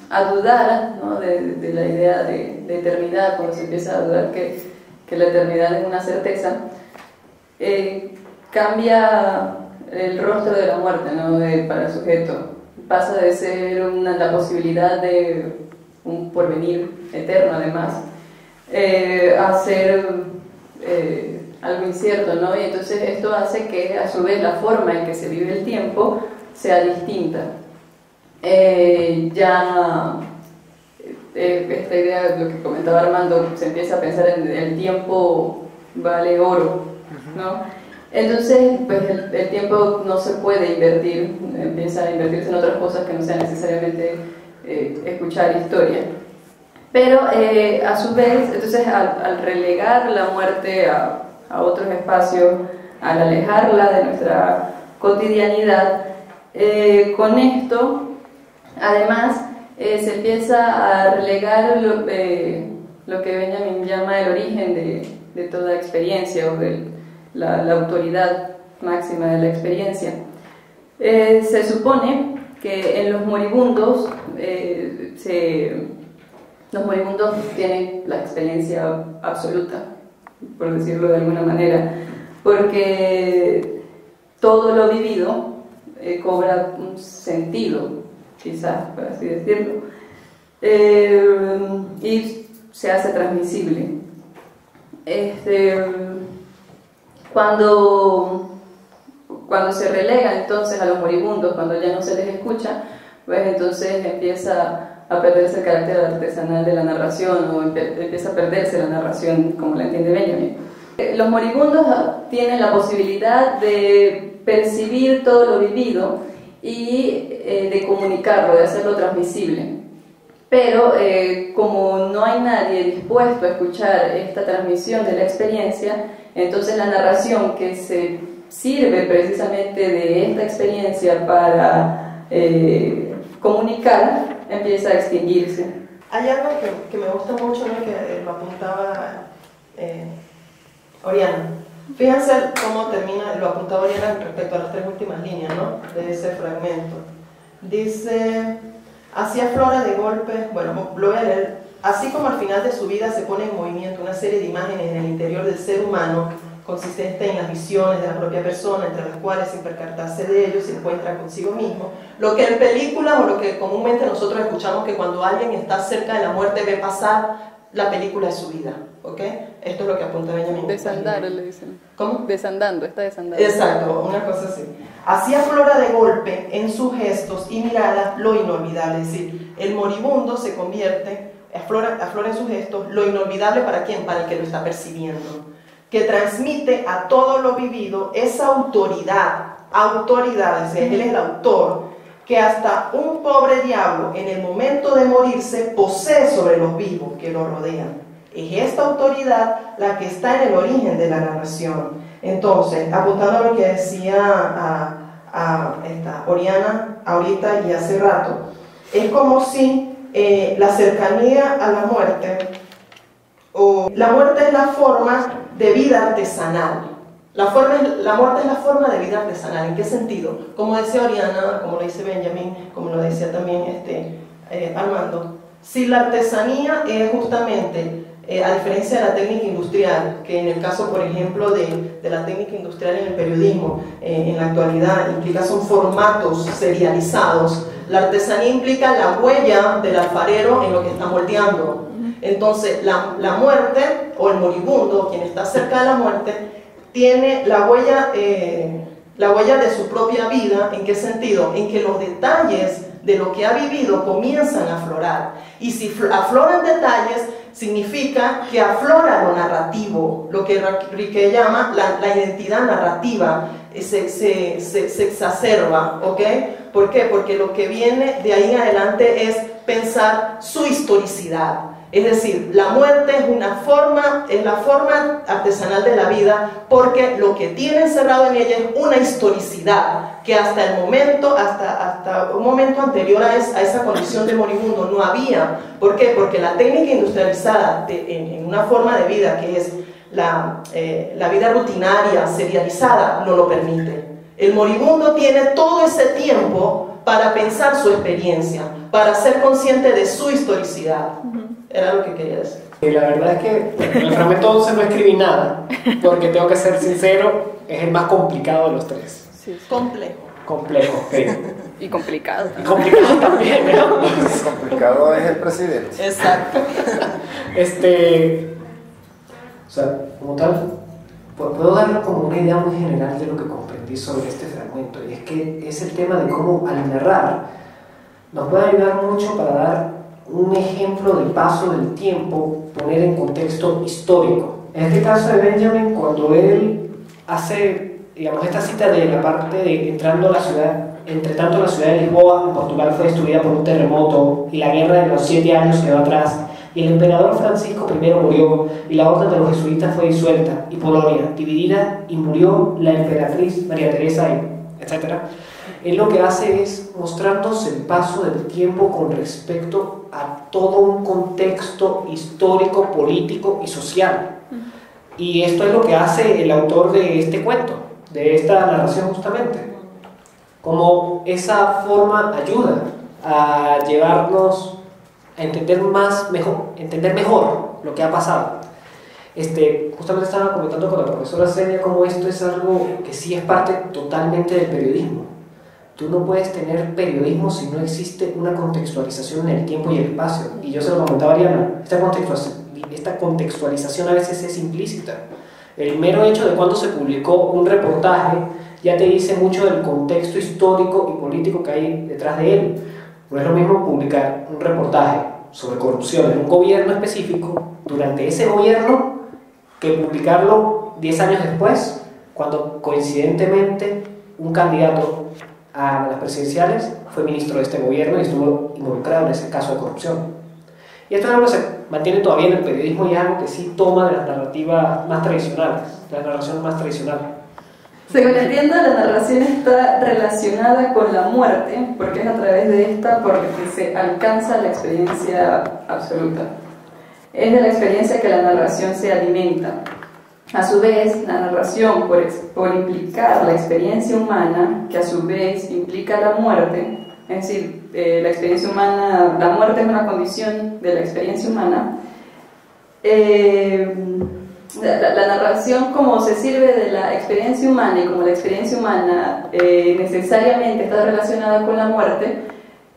a dudar, ¿no?, de la idea de eternidad, cuando se empieza a dudar que la eternidad es una certeza, cambia el rostro de la muerte, ¿no?, para el sujeto. Pasa de ser la posibilidad de un porvenir eterno, además, a ser algo incierto, ¿no? Y entonces esto hace que, a su vez, la forma en que se vive el tiempo sea distinta. Esta idea de lo que comentaba Armando, se empieza a pensar en el tiempo vale oro, ¿no? Entonces, pues el tiempo no se puede invertir, empieza a invertirse en otras cosas que no sean necesariamente escuchar historia. Pero a su vez, entonces al relegar la muerte a otros espacios, al alejarla de nuestra cotidianidad, con esto, además, se empieza a relegar lo que Benjamin llama el origen de toda experiencia, o de la autoridad máxima de la experiencia. Se supone que en los moribundos, los moribundos tienen la experiencia absoluta, por decirlo de alguna manera, porque todo lo vivido cobra un sentido, quizás, por así decirlo, y se hace transmisible. Cuando se relega entonces a los moribundos, cuando ya no se les escucha, pues entonces empieza a perderse el carácter artesanal de la narración, o empieza a perderse la narración como la entiende Benjamin. Los moribundos tienen la posibilidad de percibir todo lo vivido y de comunicarlo, de hacerlo transmisible. Pero como no hay nadie dispuesto a escuchar esta transmisión de la experiencia, entonces la narración que se sirve precisamente de esta experiencia para comunicar empieza a extinguirse. Hay algo que me gusta mucho, ¿no?, que lo apuntaba Oriana. Fíjense cómo termina, lo apuntaba Oriana respecto a las tres últimas líneas, ¿no?, de ese fragmento. Dice: así aflora de golpe, bueno, lo voy a leer. Así como al final de su vida se pone en movimiento una serie de imágenes en el interior del ser humano, consistente en las visiones de la propia persona, entre las cuales, sin percatarse de ello, se encuentra consigo mismo. Lo que en películas, o lo que comúnmente nosotros escuchamos, que cuando alguien está cerca de la muerte ve pasar la película de su vida, ¿ok? Esto es lo que apunta Benjamin. Desandar, le dicen. ¿Cómo? Desandando, está desandando. Exacto, una cosa así. Así aflora de golpe en sus gestos y miradas lo inolvidable, es decir, el moribundo se convierte, aflora en sus gestos lo inolvidable. ¿Para quién? Para el que lo está percibiendo, que transmite a todo lo vivido esa autoridad, es decir, él es el autor, que hasta un pobre diablo en el momento de morirse posee sobre los vivos que lo rodean. Es esta autoridad la que está en el origen de la narración. Entonces, apuntando a lo que decía Oriana ahorita y hace rato, es como si la cercanía a la muerte, o la muerte es la forma de vida artesanal. La muerte es la forma de vida artesanal. ¿En qué sentido? Como decía Oriana, como lo dice Benjamin, como lo decía también Armando, si la artesanía es justamente, a diferencia de la técnica industrial, que en el caso, por ejemplo, de la técnica industrial en el periodismo, en la actualidad, son formatos serializados, la artesanía implica la huella del alfarero en lo que está moldeando. Entonces, la muerte, o el moribundo, quien está cerca de la muerte, tiene la huella de su propia vida. ¿En qué sentido? En que los detalles de lo que ha vivido comienzan a aflorar. Y si afloran detalles, significa que aflora lo narrativo, lo que Riquet llama la identidad narrativa, se exacerba, ¿ok? ¿Por qué? Porque lo que viene de ahí en adelante es pensar su historicidad. Es decir, la muerte es la forma artesanal de la vida, porque lo que tiene encerrado en ella es una historicidad que hasta un momento anterior a esa condición de moribundo no había. ¿Por qué? Porque la técnica industrializada en una forma de vida que es la vida rutinaria, serializada, no lo permite. El moribundo tiene todo ese tiempo para pensar su experiencia, para ser consciente de su historicidad. Era lo que quería decir. La verdad es que en el fragmento 11 no escribí nada, porque tengo que ser sincero, es el más complicado de los tres. Sí. Complejo, ok. Y complicado. Y complicado también, ¿no? Complicado es el presidente. Exacto. O sea, como tal, puedo darle como una idea muy general de lo que comprendí. aprendí sobre este fragmento, y es que es el tema de cómo al narrar nos puede ayudar mucho para dar un ejemplo del paso del tiempo, poner en contexto histórico. En este caso de Benjamin, cuando él hace, digamos, esta cita de la parte de entrando a la ciudad, entre tanto la ciudad de Lisboa, en Portugal, fue destruida por un terremoto y la guerra de los 7 años quedó atrás, y el emperador Francisco I murió y la orden de los jesuitas fue disuelta y Polonia dividida y murió la emperatriz María Teresa, etc. Él lo que hace es mostrarnos el paso del tiempo con respecto a todo un contexto histórico, político y social. Y esto es lo que hace el autor de este cuento, de esta narración justamente. Como esa forma ayuda a llevarnos a entender mejor lo que ha pasado. Justamente estaba comentando con la profesora Senia cómo esto es algo que sí es parte totalmente del periodismo. Tú no puedes tener periodismo si no existe una contextualización en el tiempo y el espacio. Y yo se lo comentaba a Ariana, esta contextualización a veces es implícita. El mero hecho de cuando se publicó un reportaje ya te dice mucho del contexto histórico y político que hay detrás de él. No es lo mismo publicar un reportaje sobre corrupción en un gobierno específico durante ese gobierno que publicarlo 10 años después, cuando coincidentemente un candidato a las presidenciales fue ministro de este gobierno y estuvo involucrado en ese caso de corrupción. Y esto es algo que se mantiene todavía en el periodismo y es algo que sí toma de las narrativas más tradicionales, de las narraciones más tradicionales. Según entiendo, la narración está relacionada con la muerte, porque es a través de esta porque se alcanza la experiencia absoluta. Es de la experiencia que la narración se alimenta. A su vez, la narración, por implicar la experiencia humana, que a su vez implica la muerte, es decir, la experiencia humana, la muerte es una condición de la experiencia humana, la narración, como se sirve de la experiencia humana y como la experiencia humana necesariamente está relacionada con la muerte,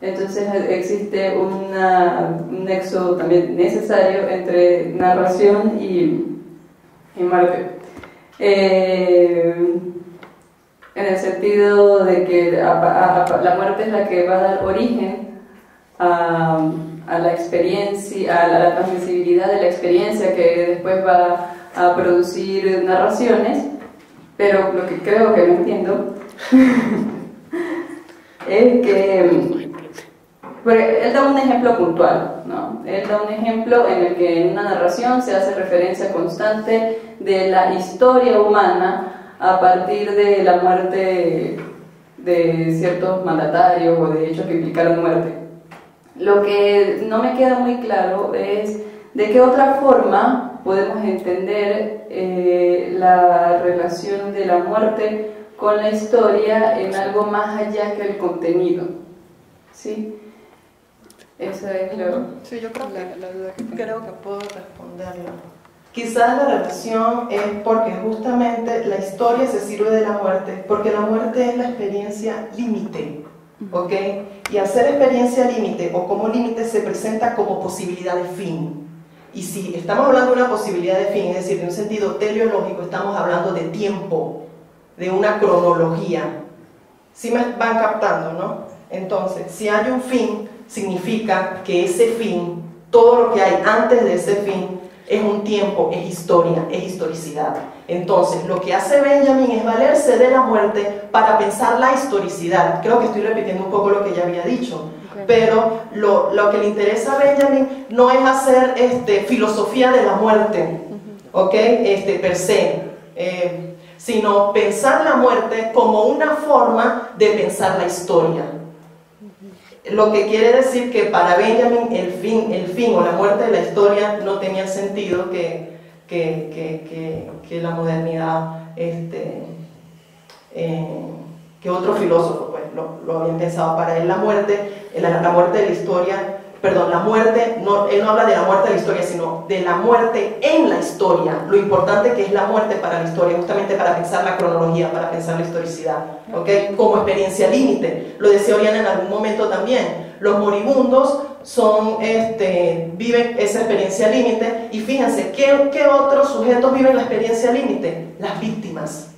entonces existe un nexo también necesario entre narración y muerte. En el sentido de que la muerte es la que va a dar origen a la experiencia, a la transmisibilidad de la experiencia que después va a producir narraciones, pero lo que creo que no entiendo es que él da un ejemplo puntual, ¿no? Él da un ejemplo en el que en una narración se hace referencia constante de la historia humana a partir de la muerte de ciertos mandatarios o de hechos que implicaron muerte. Lo que no me queda muy claro es de qué otra forma podemos entender la relación de la muerte con la historia en algo más allá que el contenido, ¿sí? Esa es la duda que tengo. Creo que puedo responderla. Quizás la relación es porque justamente la historia se sirve de la muerte, porque la muerte es la experiencia límite, ¿ok? Y al ser experiencia límite o como límite se presenta como posibilidad de fin. Y si estamos hablando de una posibilidad de fin, es decir, de un sentido teleológico, estamos hablando de tiempo, de una cronología. ¿Sí me van captando, no? Entonces, si hay un fin, significa que ese fin, todo lo que hay antes de ese fin, es un tiempo, es historia, es historicidad. Entonces, lo que hace Benjamin es valerse de la muerte para pensar la historicidad. Creo que estoy repitiendo un poco lo que ya había dicho. Okay. Pero lo que le interesa a Benjamin no es hacer filosofía de la muerte, ¿ok? Per se, sino pensar la muerte como una forma de pensar la historia. Lo que quiere decir que para Benjamin el fin o la muerte de la historia no tenía sentido que la modernidad, que otro filósofo pues, lo habían pensado. Para él la muerte de la historia, perdón, la muerte, él no habla de la muerte de la historia, sino de la muerte en la historia, lo importante que es la muerte para la historia, justamente para pensar la cronología, para pensar la historicidad, ¿okay? Como experiencia límite. Lo decía Oriana en algún momento también, los moribundos viven esa experiencia límite, y fíjense, ¿qué otros sujetos viven la experiencia límite? Las víctimas.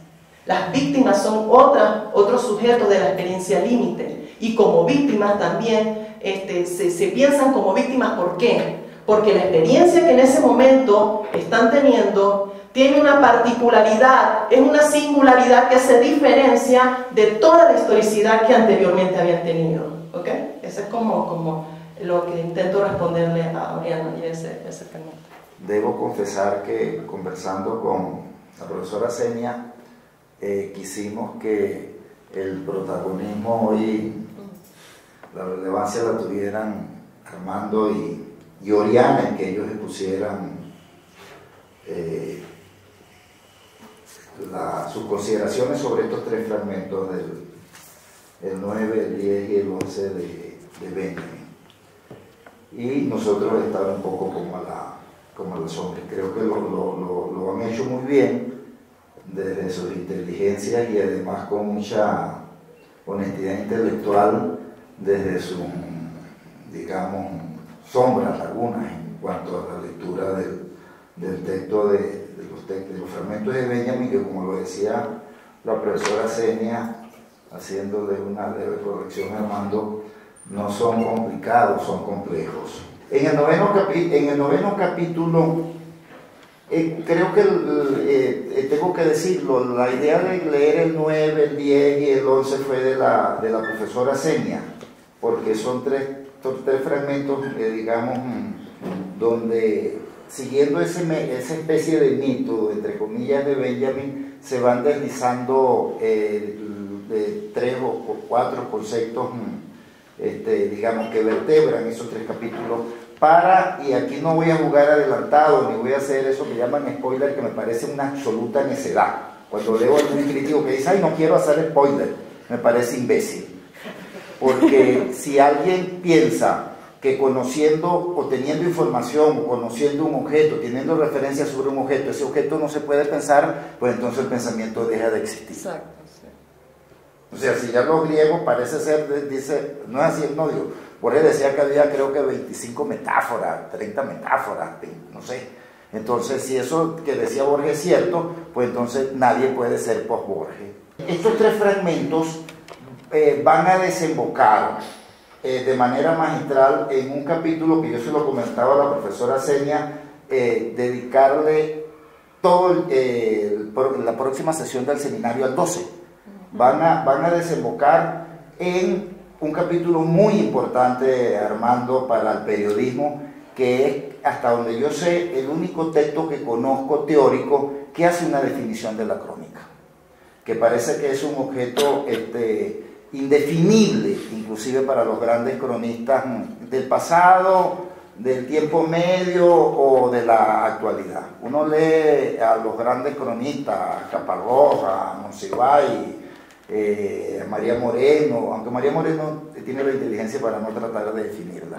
Las víctimas son otros sujetos de la experiencia límite, y como víctimas también se piensan como víctimas. ¿Por qué? Porque la experiencia que en ese momento están teniendo tiene una particularidad, es una singularidad que se diferencia de toda la historicidad que anteriormente habían tenido. ¿Ok? Eso es como lo que intento responderle a Oriana y ese fragmento. Debo confesar que conversando con la profesora Senia, quisimos que el protagonismo hoy, la relevancia la tuvieran Armando y Oriana, en que ellos expusieran sus consideraciones sobre estos tres fragmentos, el 9, el 10 y el 11 de Benjamin. Y nosotros estamos un poco como a los hombres. Creo que lo han hecho muy bien desde sus inteligencias y además con mucha honestidad intelectual desde sus, digamos, sombras, lagunas en cuanto a la lectura del texto de los fragmentos de Benjamin, que como lo decía la profesora Senia, haciéndole una leve corrección a Armando, no son complicados, son complejos. En el noveno capítulo, creo que tengo que decirlo, la idea de leer el 9, el 10 y el 11 fue de la profesora Senia, porque son tres fragmentos, digamos, donde siguiendo esa especie de mito, entre comillas, de Benjamin, se van deslizando de 3 o 4 conceptos, digamos, que vertebran esos 3 capítulos, y aquí no voy a jugar adelantado, ni voy a hacer eso que llaman spoiler, que me parece una absoluta necedad. Cuando leo algún crítico que dice, ay, no quiero hacer spoiler, me parece imbécil. Porque si alguien piensa que conociendo o teniendo información, o conociendo un objeto, teniendo referencias sobre un objeto, ese objeto no se puede pensar, pues entonces el pensamiento deja de existir. Exacto, sí. O sea, si ya los griegos parece ser, dice, no es así, no digo, Borges decía que había creo que 25 metáforas, 30 metáforas, no sé. Entonces, si eso que decía Borges es cierto, pues entonces nadie puede ser post-Borges. Estos 3 fragmentos van a desembocar de manera magistral en un capítulo que yo se lo comentaba a la profesora Senia, dedicarle todo la próxima sesión del seminario al 12. Van a desembocar en un capítulo muy importante, Armando, para el periodismo, que es, hasta donde yo sé, el único texto que conozco teórico que hace una definición de la crónica, que parece que es un objeto indefinible, inclusive para los grandes cronistas del pasado, del tiempo medio o de la actualidad. Uno lee a los grandes cronistas, a Caparrós, a Monsiváis, a María Moreno, aunque María Moreno tiene la inteligencia para no tratar de definirla,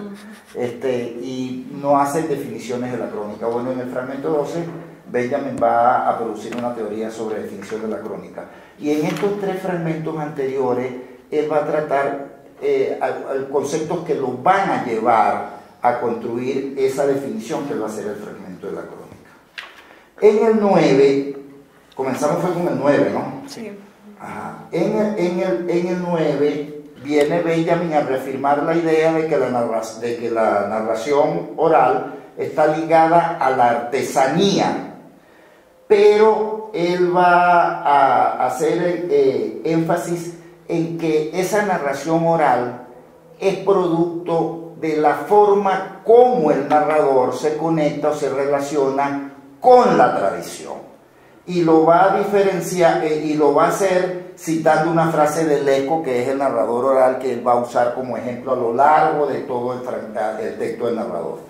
y no hacen definiciones de la crónica. Bueno, en el fragmento 12, Benjamin va a producir una teoría sobre definición de la crónica. Y en estos 3 fragmentos anteriores, él va a tratar conceptos que lo van a llevar a construir esa definición que va a ser el fragmento de la crónica. En el 9, comenzamos fue con el 9, ¿no? Sí. Ajá. En el 9 viene Benjamin a reafirmar la idea de que la narración oral está ligada a la artesanía, pero él va a hacer énfasis en que esa narración oral es producto de la forma como el narrador se conecta o se relaciona con la tradición, y lo va a diferenciar y lo va a hacer citando una frase de Lescaut, que es el narrador oral, que él va a usar como ejemplo a lo largo de todo el texto del narrador.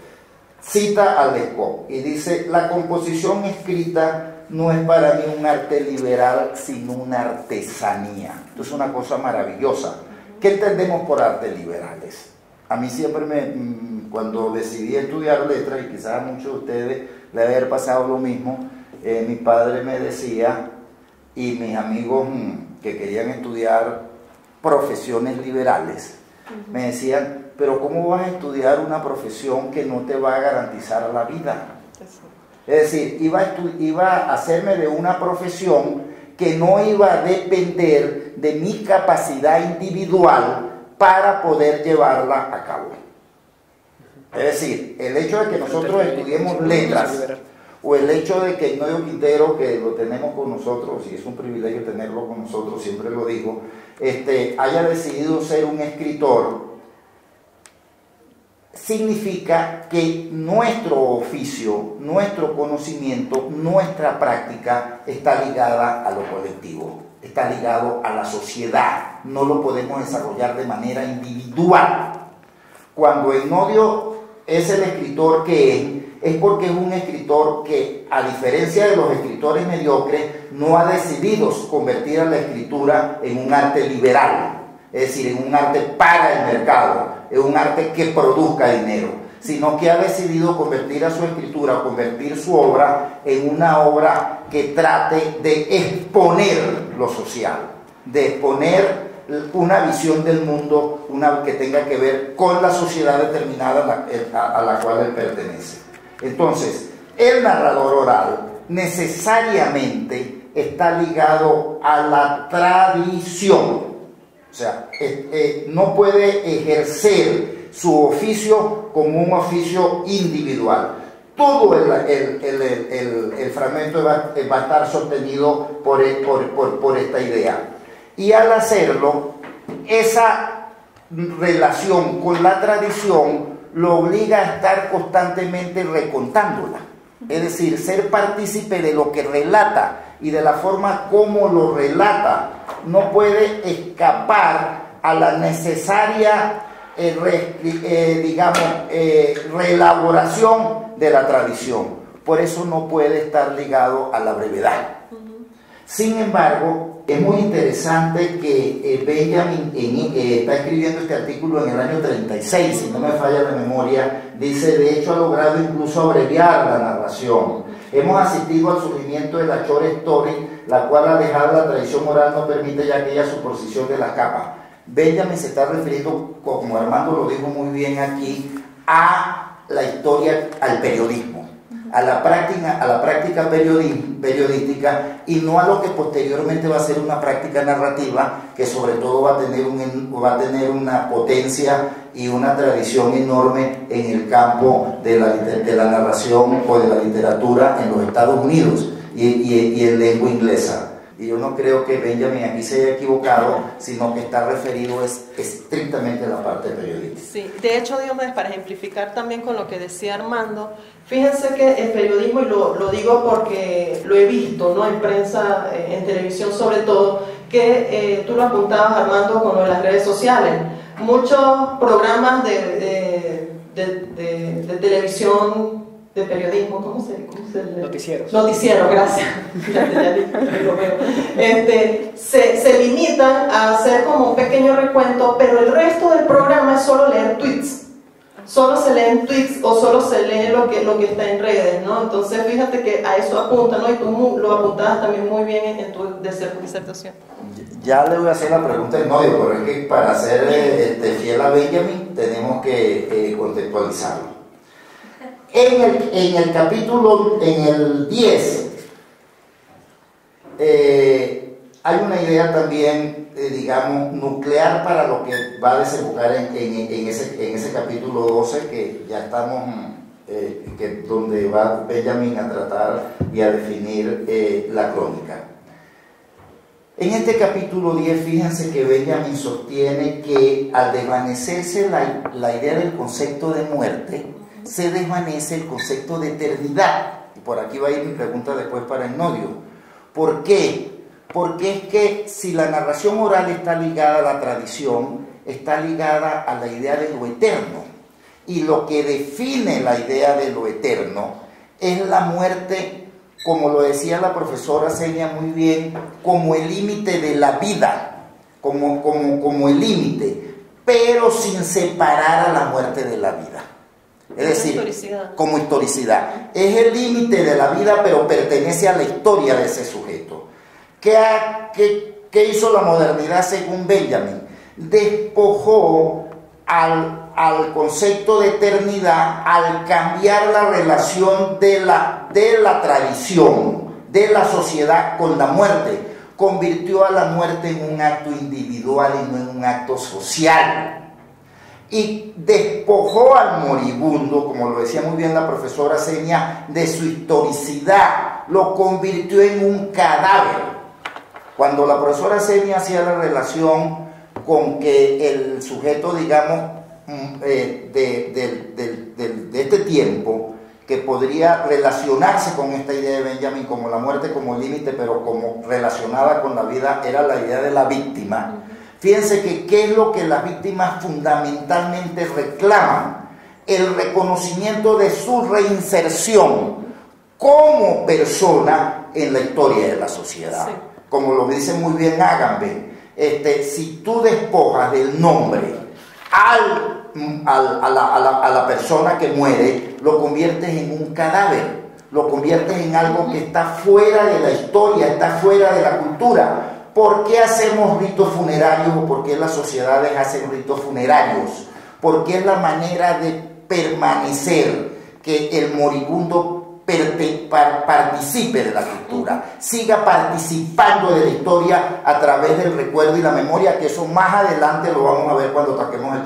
Cita a Lescaut y dice: la composición escrita no es para mí un arte liberal, sino una artesanía. Esto es una cosa maravillosa. ¿Qué entendemos por artes liberales? A mí siempre cuando decidí estudiar letras, y quizás a muchos de ustedes le haber pasado lo mismo, mi padre me decía, y mis amigos que querían estudiar profesiones liberales, me decían, pero ¿cómo vas a estudiar una profesión que no te va a garantizar la vida? Es decir, iba a hacerme de una profesión que no iba a depender de mi capacidad individual para poder llevarla a cabo. Es decir, el hecho de que nosotros estudiemos letras, o el hecho de que Ignacio Quintero, que lo tenemos con nosotros, y es un privilegio tenerlo con nosotros, siempre lo digo, haya decidido ser un escritor, significa que nuestro oficio, nuestro conocimiento, nuestra práctica está ligada a lo colectivo, está ligado a la sociedad, no lo podemos desarrollar de manera individual. Cuando Ignacio es el escritor que es porque es un escritor que, a diferencia de los escritores mediocres, no ha decidido convertir a la escritura en un arte liberal, es decir, en un arte para el mercado, en un arte que produzca dinero, sino que ha decidido convertir a su escritura, convertir su obra en una obra que trate de exponer lo social, de exponer una visión del mundo, una que tenga que ver con la sociedad determinada a la cual él pertenece. Entonces, el narrador oral necesariamente está ligado a la tradición, o sea, no puede ejercer su oficio como un oficio individual. Todo el fragmento va a estar sostenido por esta idea. Y al hacerlo, esa relación con la tradición lo obliga a estar constantemente recontándola. Es decir, ser partícipe de lo que relata y de la forma como lo relata. No puede escapar a la necesaria, reelaboración de la tradición. Por eso no puede estar ligado a la brevedad. Sin embargo, es muy interesante que Benjamin está escribiendo este artículo en el año 36, si no me falla la memoria. Dice, de hecho ha logrado incluso abreviar la narración. Hemos asistido al surgimiento de la short story, la cual al dejar la tradición oral no permite ya aquella superposición de las capas. Benjamin se está refiriendo, como Armando lo dijo muy bien aquí, a la historia, al periodismo, a la práctica periodística, y no a lo que posteriormente va a ser una práctica narrativa, que sobre todo va a tener una potencia y una tradición enorme en el campo de la narración o de la literatura en los Estados Unidos y en lengua inglesa. Y yo no creo que Benjamin aquí se haya equivocado, sino que está referido estrictamente a la parte periodística. Sí, de hecho, Diomedes, para ejemplificar también con lo que decía Armando, fíjense que el periodismo, y lo digo porque lo he visto, ¿no?, en prensa, en televisión sobre todo, que tú lo apuntabas, Armando, con lo de las redes sociales. Muchos programas de televisión, de periodismo, ¿cómo se Noticieros. Noticieros, gracias. Lo veo. Se limitan a hacer como un pequeño recuento, pero el resto del programa es solo leer tweets. Solo se leen tweets o solo se lee lo que está en redes, ¿no? Entonces fíjate que a eso apunta, ¿no? Y tú lo apuntabas también muy bien en tu disertación. Ya le voy a hacer la pregunta de Nodio, pero es que para ser fiel a Benjamin tenemos que contextualizarlo. En el capítulo, en el 10, hay una idea también, digamos, nuclear para lo que va a desembocar en ese capítulo 12, que ya estamos, donde va Benjamin a tratar y a definir la crónica. En este capítulo 10, fíjense que Benjamin sostiene que al desvanecerse la idea del concepto de muerte, se desvanece el concepto de eternidad. Y por aquí va a ir mi pregunta después para Ignacio. ¿Por qué? Porque es que si la narración oral está ligada a la tradición, está ligada a la idea de lo eterno. Y lo que define la idea de lo eterno es la muerte, como lo decía la profesora Senia muy bien, como el límite de la vida, como el límite, pero sin separar a la muerte de la vida. Es decir, como historicidad. Es el límite de la vida, pero pertenece a la historia de ese sujeto. ¿Qué hizo la modernidad según Benjamin? Despojó al concepto de eternidad al cambiar la relación de la tradición, de la sociedad con la muerte, convirtió a la muerte en un acto individual y no en un acto social. Y despojó al moribundo, como lo decía muy bien la profesora Senia, de su historicidad, lo convirtió en un cadáver. Cuando la profesora Senia hacía la relación con que el sujeto, digamos, de este tiempo, que podría relacionarse con esta idea de Benjamin como la muerte como límite, pero como relacionada con la vida, era la idea de la víctima. Fíjense que qué es lo que las víctimas fundamentalmente reclaman: el reconocimiento de su reinserción como persona en la historia de la sociedad. Sí. Como lo dice muy bien Agamben, si tú despojas del nombre a la persona que muere, lo conviertes en un cadáver, lo conviertes en algo que está fuera de la historia, está fuera de la cultura. ¿Por qué hacemos ritos funerarios o por qué las sociedades hacen ritos funerarios? Porque es la manera de permanecer, que el moribundo participe de la cultura, siga participando de la historia a través del recuerdo y la memoria, que eso más adelante lo vamos a ver cuando toquemos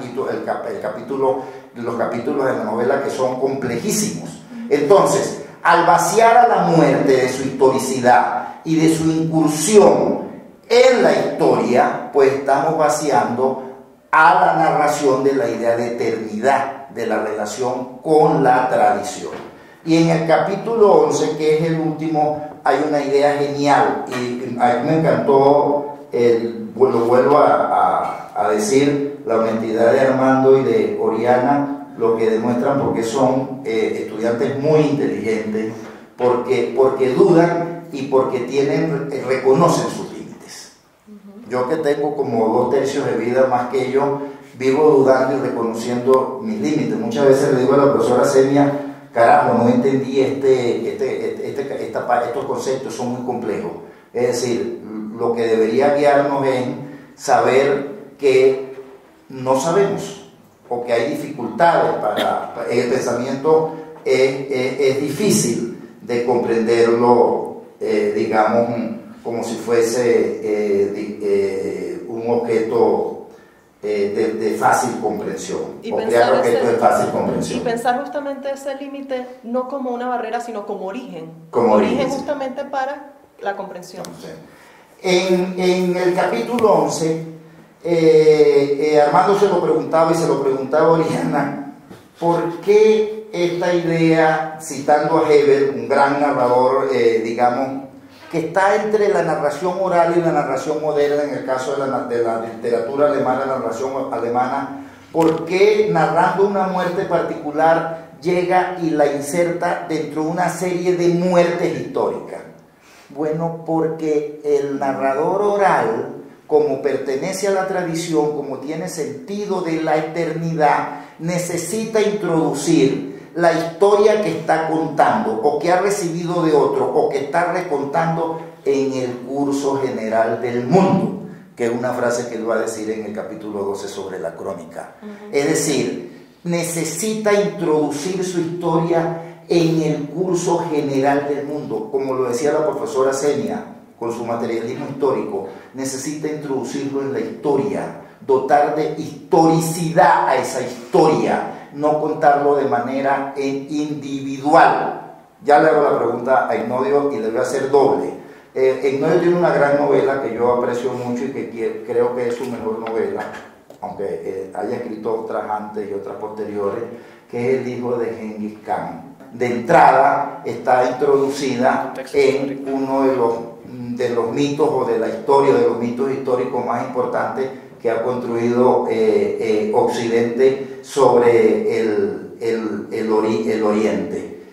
los capítulos de la novela, que son complejísimos. Entonces, al vaciar a la muerte de su historicidad y de su incursión en la historia, pues estamos vaciando a la narración de la idea de eternidad, de la relación con la tradición. Y en el capítulo 11, que es el último, hay una idea genial, y a mí me encantó, lo vuelvo a decir, la honestidad de Armando y de Oriana, lo que demuestran, porque son estudiantes muy inteligentes, porque dudan y porque reconocen sus límites. Yo, que tengo como 2/3 de vida más que ellos, vivo dudando y reconociendo mis límites. Muchas veces le digo a la profesora Senia: carajo, no entendí estos conceptos, son muy complejos. Es decir, lo que debería guiarnos es saber que no sabemos, o que hay dificultades el pensamiento es difícil de comprenderlo, digamos, como si fuese un objeto de fácil comprensión, y o crear objetos de fácil comprensión. Y pensar justamente ese límite no como una barrera, sino como origen. Como origen, justamente para la comprensión. En el capítulo 11, Armando se lo preguntaba, y se lo preguntaba a Oriana: ¿por qué esta idea, citando a Hebel, un gran narrador, digamos, que está entre la narración oral y la narración moderna, en el caso de la literatura alemana, la narración alemana, ¿por qué narrando una muerte particular llega y la inserta dentro de una serie de muertes históricas? Bueno, porque el narrador oral, como pertenece a la tradición, como tiene sentido de la eternidad, necesita introducir la historia que está contando, o que ha recibido de otro, o que está recontando en el curso general del mundo, que es una frase que él va a decir en el capítulo 12 sobre la crónica. Es decir, necesita introducir su historia en el curso general del mundo, como lo decía la profesora Senia con su materialismo histórico. Necesita introducirlo en la historia, dotar de historicidad a esa historia, no contarlo de manera individual. Ya le hago la pregunta a Ignodio y le voy a hacer doble. Ignodio tiene una gran novela que yo aprecio mucho y que creo que es su mejor novela, aunque haya escrito otras antes y otras posteriores, que es El hijo de Genghis Khan. De entrada está introducida en uno de los mitos, o de la historia, de los mitos históricos más importantes que ha construido Occidente sobre el Oriente.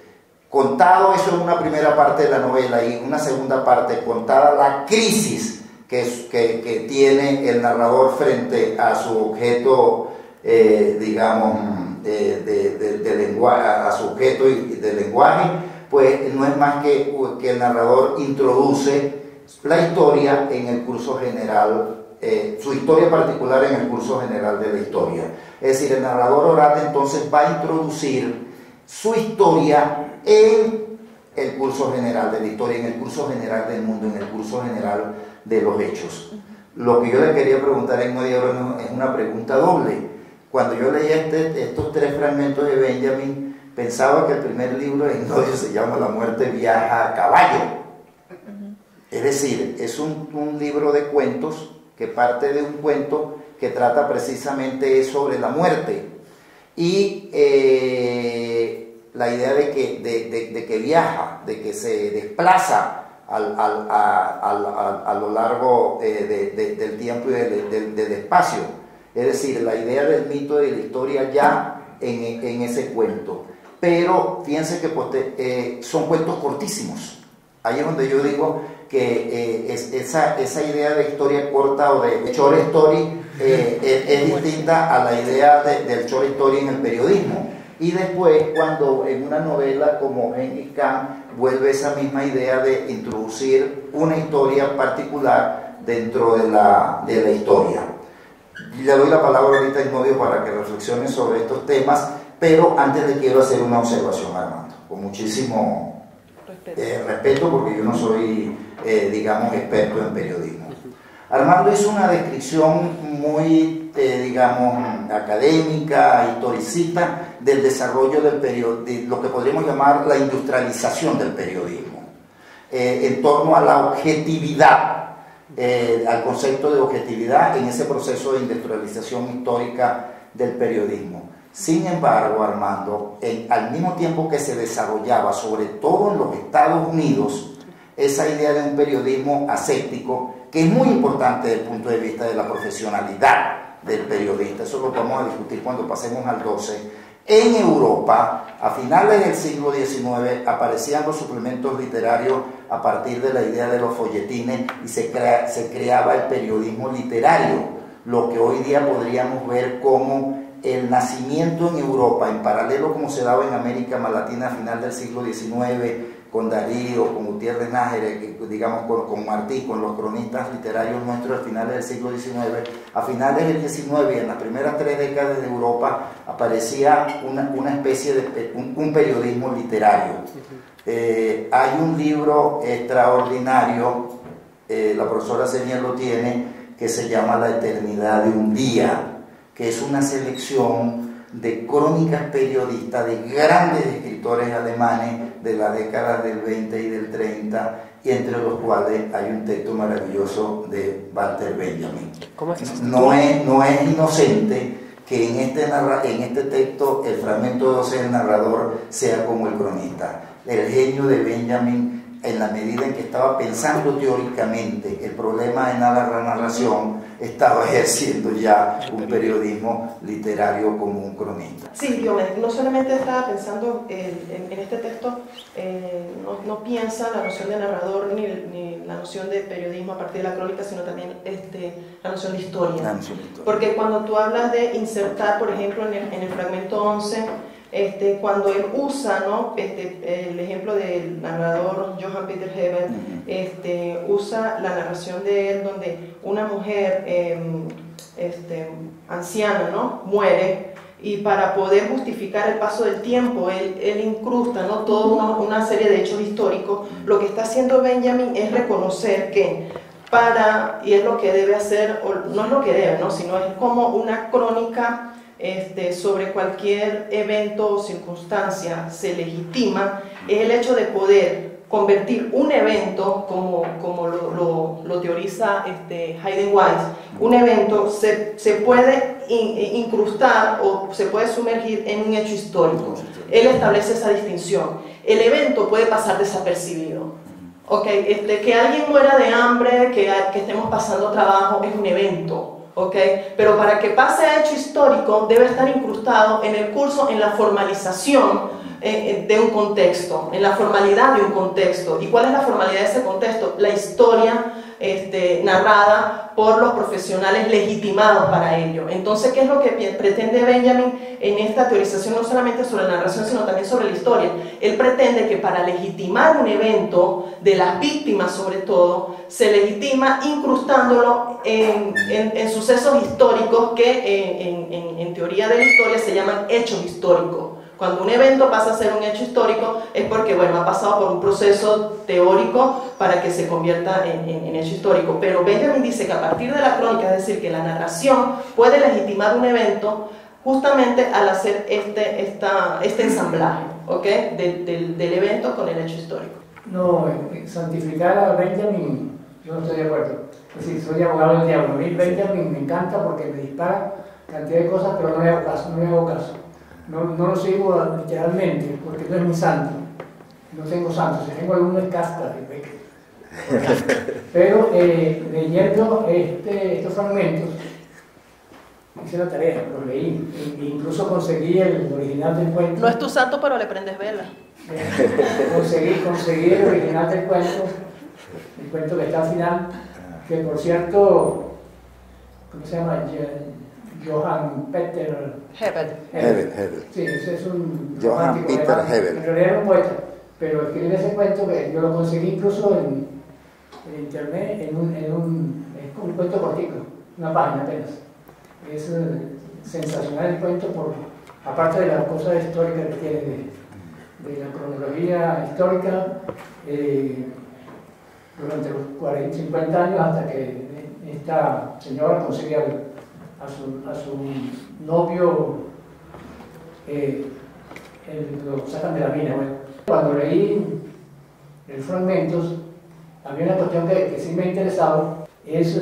Contado eso en una primera parte de la novela, y en una segunda parte contada la crisis que tiene el narrador frente a su objeto, digamos, de lenguaje, a su objeto de lenguaje, pues no es más que el narrador introduce la historia en el curso general, su historia particular en el curso general de la historia. Es decir, el narrador oral entonces va a introducir su historia en el curso general de la historia, en el curso general del mundo, en el curso general de los hechos. Lo que yo le quería preguntar en media hora es una pregunta doble. Cuando yo leí estos 3 fragmentos de Benjamin, pensaba que el primer libro de Ignodio se llama La muerte viaja a caballo. Es decir, es un libro de cuentos que parte de un cuento que trata precisamente sobre la muerte. Y la idea de que viaja, de que se desplaza a lo largo del tiempo y del espacio. Es decir, la idea del mito y de la historia ya en ese cuento. Pero fíjense que son cuentos cortísimos. Ahí es donde yo digo que esa idea de historia corta o de short story es distinta a la idea del short story en el periodismo. Y después, cuando en una novela como Genghis Khan vuelve esa misma idea de introducir una historia particular dentro de la historia. Le doy la palabra ahorita a Ignodio para que reflexione sobre estos temas, pero antes le quiero hacer una observación, Armando, con muchísimo respeto, porque yo no soy, digamos, experto en periodismo. Armando hizo una descripción muy, digamos, académica, historicista, del desarrollo de lo que podríamos llamar la industrialización del periodismo, en torno a la objetividad, al concepto de objetividad en ese proceso de industrialización histórica del periodismo. Sin embargo, Armando, al mismo tiempo que se desarrollaba, sobre todo en los Estados Unidos, esa idea de un periodismo aséptico, que es muy importante desde el punto de vista de la profesionalidad del periodista, eso lo vamos a discutir cuando pasemos al 12. En Europa, a finales del siglo XIX, aparecían los suplementos literarios a partir de la idea de los folletines y se creaba el periodismo literario, lo que hoy día podríamos ver como el nacimiento en Europa, en paralelo como se daba en América Latina a final del siglo XIX, con Darío, con Gutiérrez Nájera, digamos con Martí, con los cronistas literarios nuestros a finales del siglo XIX. A finales del XIX y en las primeras 3 décadas de Europa aparecía una especie de un periodismo literario. Hay un libro extraordinario, la profesora Senia lo tiene, que se llama La eternidad de un día, que es una selección de crónicas periodistas de grandes escritores alemanes de las décadas del 20 y del 30, y entre los cuales hay un texto maravilloso de Walter Benjamin. ¿Cómo es que no es inocente que en este texto el fragmento 12 del narrador sea como el cronista. El genio de Benjamin, en la medida en que estaba pensando teóricamente el problema de la narración, estaba ejerciendo ya un periodismo literario como un cronista. Sí, Diomedes, no solamente estaba pensando en este texto, no piensa la noción de narrador ni la noción de periodismo a partir de la crónica, sino también la noción de historia. Porque cuando tú hablas de insertar, por ejemplo, en el fragmento 11, cuando él usa, ¿no? El ejemplo del narrador Johann Peter Hebel, usa la narración de él donde una mujer anciana, ¿no? Muere, y para poder justificar el paso del tiempo él incrusta, ¿no? Toda una serie de hechos históricos. Lo que está haciendo Benjamin es reconocer que y es lo que debe hacer, o no es lo que debe, ¿no? Sino es como una crónica sobre cualquier evento o circunstancia se legitima, es el hecho de poder convertir un evento, como lo teoriza Hayden Weiss, un evento se puede incrustar o se puede sumergir en un hecho histórico. Él establece esa distinción. El evento puede pasar desapercibido. Okay, que alguien muera de hambre, que estemos pasando trabajo, es un evento. Okay, pero para que pase a hecho histórico debe estar incrustado en el curso, en la formalización de un contexto, en la formalidad de un contexto. ¿Y cuál es la formalidad de ese contexto? La historia narrada por los profesionales legitimados para ello. Entonces, ¿qué es lo que pretende Benjamin en esta teorización, no solamente sobre la narración, sino también sobre la historia? Él pretende que para legitimar un evento, de las víctimas sobre todo, se legitima incrustándolo en sucesos históricos que en teoría de la historia se llaman hechos históricos. Cuando un evento pasa a ser un hecho histórico es porque, bueno, ha pasado por un proceso teórico para que se convierta en hecho histórico. Pero Benjamin dice que a partir de la crónica, es decir, que la narración puede legitimar un evento justamente al hacer este ensamblaje, ¿ok? Del evento con el hecho histórico. No, santificar a Benjamin, yo no estoy de acuerdo. Es decir, soy abogado del diablo. A mí Benjamin me encanta porque me dispara cantidad de cosas, pero no le hago caso. No lo sigo literalmente, porque no es mi santo. No tengo santos, si tengo alguno es Kafka. Pero leyendo estos fragmentos, hice la tarea, los leí. E incluso conseguí el original del cuento. No es tu santo, pero le prendes vela. Conseguí el original del cuento, el cuento que está al final, que por cierto, ¿cómo se llama? Johann Peter Hebel. Sí, ese es un Johann Peter Hebel. En realidad era un poeta, pero escribí ese cuento que yo lo conseguí incluso en internet, es como un cuento cortico, una página apenas. Es sensacional el cuento, aparte de las cosas históricas que tiene de la cronología histórica, durante los 40, 50 años, hasta que esta señora consigue a su novio, lo sacan de la mina. Bueno, cuando leí los fragmentos, había una cuestión que sí me ha interesado, es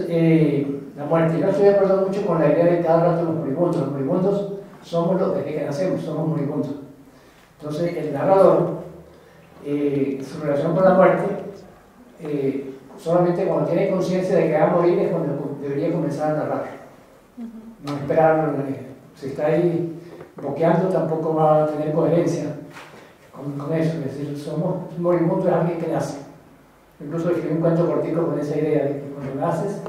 la muerte. Yo no estoy de acuerdo mucho con la idea de cada rato los moribundos. Los moribundos somos los desde que nacemos, somos moribundos. Entonces, el narrador, su relación con la muerte, solamente cuando tiene conciencia de que va a morir es cuando debería comenzar a narrar. No esperar, si está ahí boqueando tampoco va a tener coherencia con eso. Es decir, somos moribundos de alguien que nace. Incluso escribí un cuento cortico con esa idea de que cuando naces,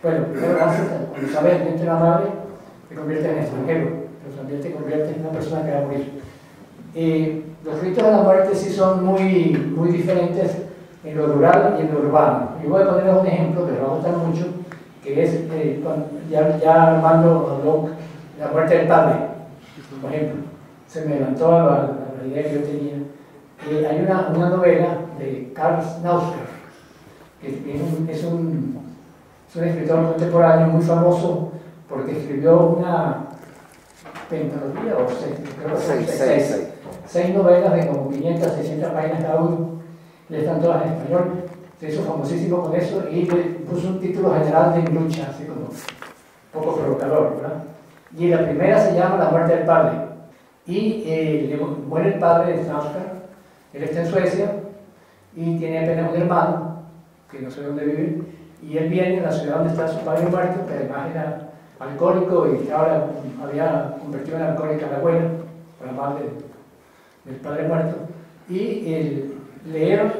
bueno, primero naces, cuando sabes el vientre de la madre, te conviertes en extranjero, pero también te conviertes en una persona que va a morir. Los ritos de la muerte sí son muy diferentes en lo rural y en lo urbano. Yo voy a ponerles un ejemplo que les va a gustar mucho, que es, ya Armando habló, la muerte del padre, por ejemplo. Se me levantó a la idea que yo tenía. Hay una novela de Karl Nausgaard, que es un escritor contemporáneo muy famoso porque escribió una pentalogía, o creo que seis novelas de como 500, 600 páginas cada uno, y están todas en español. Se hizo famosísimo con eso y le puso un título general de lucha, así como un poco provocador, ¿verdad? Y la primera se llama La muerte del padre. Y muere el padre de Nausgaard, él está en Suecia y tiene apenas un hermano, que no sé dónde vive, y él viene a la ciudad donde está su padre muerto, que además era alcohólico y ahora había convertido en alcohólica a la abuela, la madre del padre muerto, y leer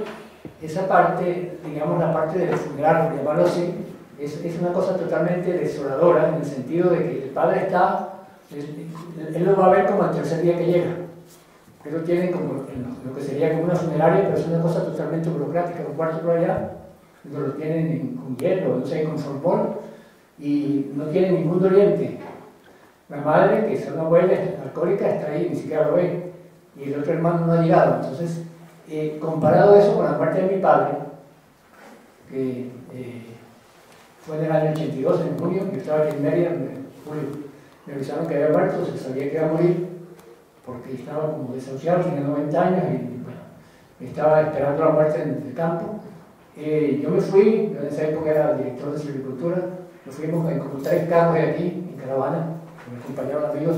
esa parte, digamos la parte del funeral, por llamarlo así, es una cosa totalmente desoladora, en el sentido de que el padre está, él lo va a ver como el tercer día que llega. Pero tienen como lo que sería como una funeraria, pero es una cosa totalmente burocrática, un cuarto por allá, lo tienen con hielo, no sé, con formol, y no tienen ningún doliente. La madre, que es una abuela alcohólica, está ahí, ni siquiera lo ve, y el otro hermano no ha llegado. Entonces, comparado eso con la muerte de mi padre, que fue en el año 82, en junio, yo estaba aquí en Mérida, en julio, me avisaron que había muerto, se sabía que iba a morir, porque estaba como desahuciado, tenía 90 años y bueno, estaba esperando la muerte en el campo. Yo me fui, yo en esa época era director de silvicultura, nos fuimos en como 3 carros de aquí, en caravana, con mis compañeros amigos.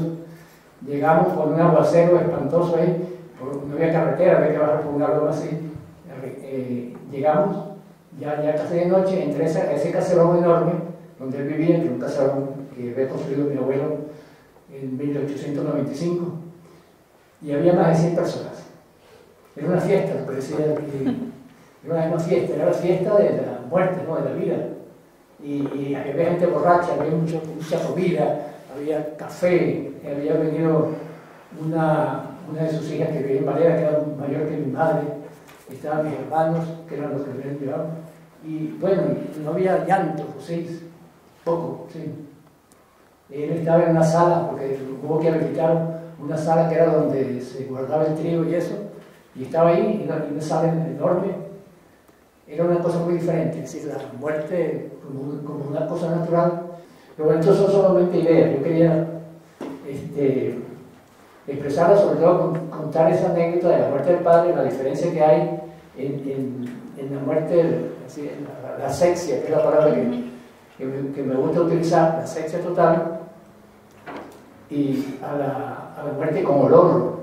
Llegamos con un aguacero espantoso ahí, no había carretera, había que bajar por una loma así. Llegamos, ya casi de noche, entre ese caserón enorme, donde él vivía, que era un caserón que había construido mi abuelo en 1895. Y había más de 100 personas. Era una fiesta, lo que decía, era una fiesta, era la fiesta de la muerte, ¿no? De la vida. Y había gente borracha, había mucha comida, había café, había venido una de sus hijas que vivía en Valera, que era mayor que mi madre, estaban mis hermanos, que eran los que habían llevado. Y bueno, no había llanto, sí, poco, sí. Él estaba en una sala porque hubo que habilitar una sala que era donde se guardaba el trigo y eso, y estaba ahí, y una sala enorme. Era una cosa muy diferente, es decir, la muerte como una cosa natural. Pero bueno, esto son solamente ideas. Yo quería expresarla, sobre todo contar esa anécdota de la muerte del padre, la diferencia que hay en la muerte, así, en la asexia, que es la palabra que me gusta utilizar, la asexia total, y a la muerte con olor.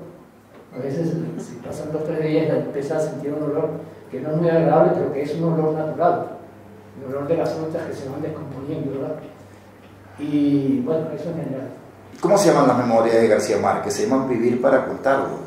A veces, si pasan 2 o 3 días, empieza a sentir un olor que no es muy agradable, pero que es un olor natural, el olor de las frutas que se van descomponiendo, ¿verdad? Y bueno, eso en general. ¿Cómo se llaman las memorias de García Márquez? Se llaman Vivir para contarlo.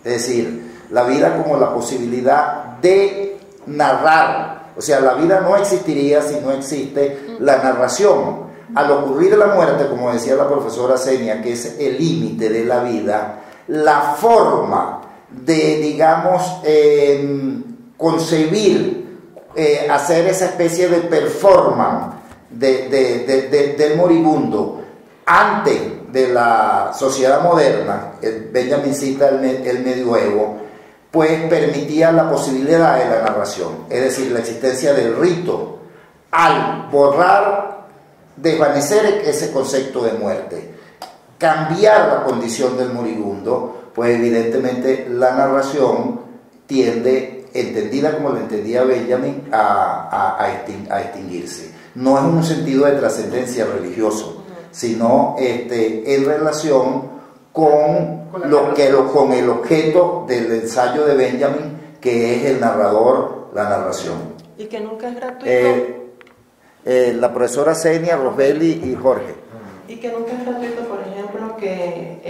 Es decir, la vida como la posibilidad de narrar. O sea, la vida no existiría si no existe la narración. Al ocurrir la muerte, como decía la profesora Senia, que es el límite de la vida, la forma de, digamos, concebir, hacer esa especie de performance del moribundo antes de la sociedad moderna, Benjamin cita el medioevo, pues permitía la posibilidad de la narración, es decir, la existencia del rito, al borrar, desvanecer ese concepto de muerte, cambiar la condición del moribundo, pues evidentemente la narración tiende, entendida como lo entendía Benjamin, a extinguirse. No es un sentido de trascendencia religioso, sino en relación con el objeto del ensayo de Benjamin, que es el narrador, la narración. Y que nunca es gratuito. La profesora Senia, Rosbelli y Jorge. Y que nunca es gratuito, por ejemplo, que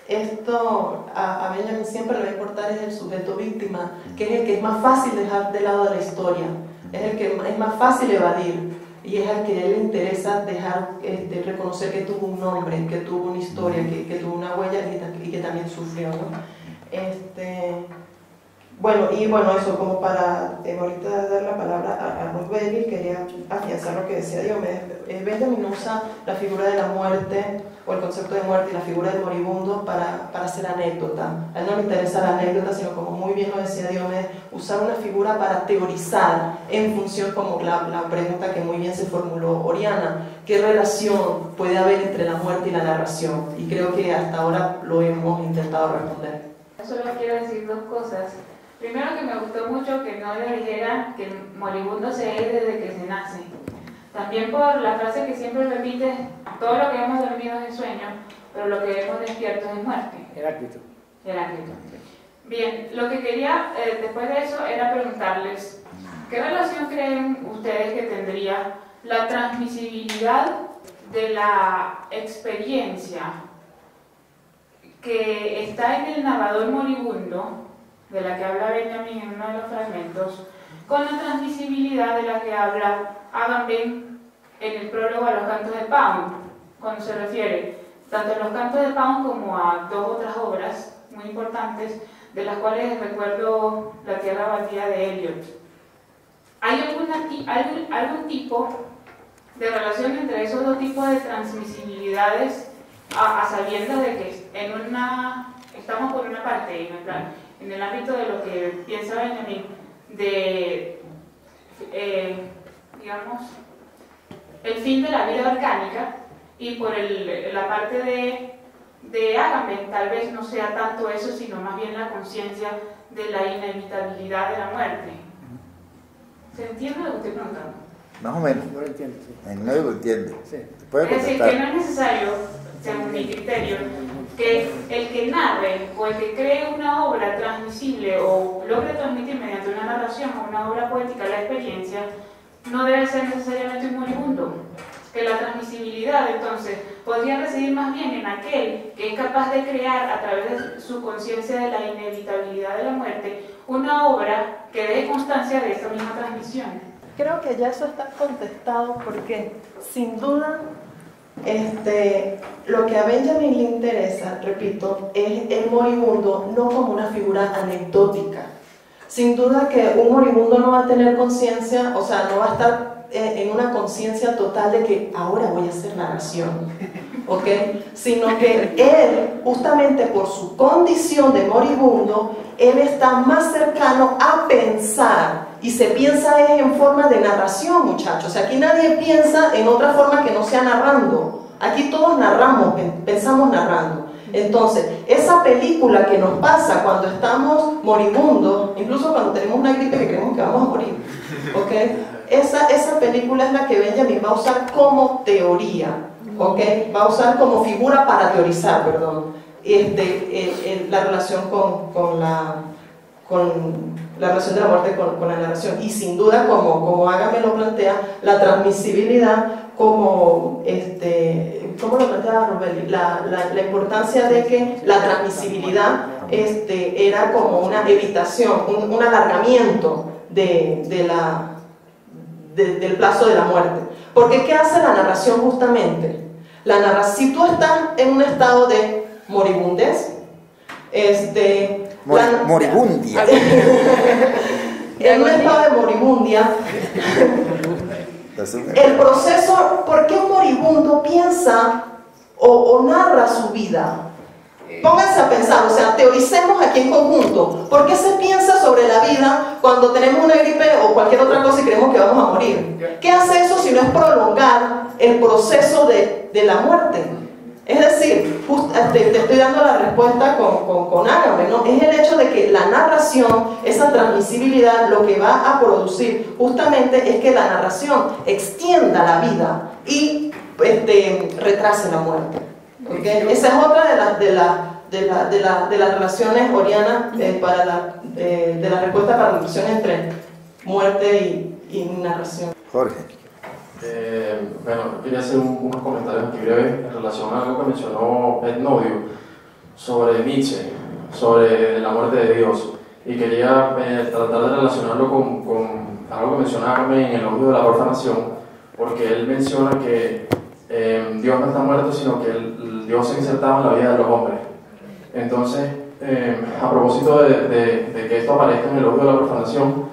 esto a Benjamin siempre le va a importar es el sujeto víctima, que es el que es más fácil dejar de lado de la historia, es el que es más fácil evadir, y es al que a él le interesa dejar, reconocer que tuvo un nombre, que tuvo una historia, que tuvo una huella y que también sufrió, ¿no? Bueno, eso como para ahorita dar la palabra a Rosbelli, quería afianzar lo que decía Diomedes. Benjamin usa la figura de la muerte, o el concepto de muerte y la figura del moribundo para hacer anécdota. A él no le interesa la anécdota, sino, como muy bien lo decía Diomedes, usar una figura para teorizar en función, como la pregunta que muy bien se formuló Oriana, ¿qué relación puede haber entre la muerte y la narración? Y creo que hasta ahora lo hemos intentado responder. Solo quiero decir 2 cosas. Primero, que me gustó mucho que no le dijera que el moribundo se es desde que se nace. También por la frase que siempre repite: todo lo que hemos dormido es sueño, pero lo que hemos despierto es muerte. Heráclito. Bien, lo que quería después de eso era preguntarles, ¿qué relación creen ustedes que tendría la transmisibilidad de la experiencia que está en el narrador moribundo, de la que habla Benjamin en uno de los fragmentos, con la transmisibilidad de la que habla Agamben en el prólogo a los cantos de Pound, cuando se refiere tanto a los cantos de Pound como a 2 otras obras muy importantes, de las cuales recuerdo La tierra baldía de Eliot? ¿Hay algún tipo de relación entre esos 2 tipos de transmisibilidades, a sabiendas de que estamos por una parte, en el ámbito de lo que piensa Benjamin, de, digamos, el fin de la vida orgánica, y por la parte de Agamben tal vez no sea tanto eso, sino más bien la conciencia de la inevitabilidad de la muerte? ¿Se entiende lo que estoy preguntando? Más o menos. No lo entiendo, sí. En medio lo entiende. Sí. ¿Puede Es decir, contestar? que no es necesario, según mi criterio, que el que narre o el que cree una obra transmisible o logre transmitir mediante una narración o una obra poética la experiencia, no debe ser necesariamente un moribundo. Que la transmisibilidad, entonces, podría residir más bien en aquel que es capaz de crear, a través de su conciencia de la inevitabilidad de la muerte, una obra que dé constancia de esa misma transmisión. Creo que ya eso está contestado, porque sin duda lo que a Benjamin le interesa, repito, es el moribundo no como una figura anecdótica. Sin duda que un moribundo no va a tener conciencia, o sea, no va a estar en una conciencia total de que ahora voy a hacer narración, ¿ok? Sino que él, justamente por su condición de moribundo, él está más cercano a pensar, y se piensa es en forma de narración, muchachos. Aquí nadie piensa en otra forma que no sea narrando. Aquí todos narramos, pensamos narrando. Entonces, esa película que nos pasa cuando estamos moribundos, incluso cuando tenemos una gripe que creemos que vamos a morir, ¿ok? Esa película es la que Benjamin va a usar como teoría, ¿ok? Va a usar como figura para teorizar, perdón, la relación con la relación de la muerte con la narración. Y sin duda, como Ágame lo plantea, la transmisibilidad como ¿cómo lo planteaba Robelli? La importancia de que la transmisibilidad era como una evitación, un alargamiento del plazo de la muerte. Porque ¿qué hace la narración justamente? Si tú estás en un estado de moribundez, moribundia. En un estado de moribundia, el proceso, ¿por qué un moribundo piensa o narra su vida? Pónganse a pensar, o sea, teoricemos aquí en conjunto. ¿Por qué se piensa sobre la vida cuando tenemos una gripe o cualquier otra cosa y creemos que vamos a morir? ¿Qué hace eso si no es prolongar el proceso de la muerte? Es decir, te estoy dando la respuesta con Ágame, ¿no? Es el hecho de que la narración, esa transmisibilidad, lo que va a producir justamente es que la narración extienda la vida y retrase la muerte. ¿Okay? Esa es otra de las relaciones orianas de la respuesta para la relación entre muerte y narración. Jorge. Bueno, quería hacer unos comentarios aquí breves en relación a algo que mencionó Ed Nodio sobre Nietzsche, sobre la muerte de Dios, y quería tratar de relacionarlo con algo que mencionaba en el Elogio de la Profanación, porque él menciona que Dios no está muerto, sino que Dios se insertaba en la vida de los hombres. Entonces, a propósito de que esto aparezca en el Elogio de la Profanación,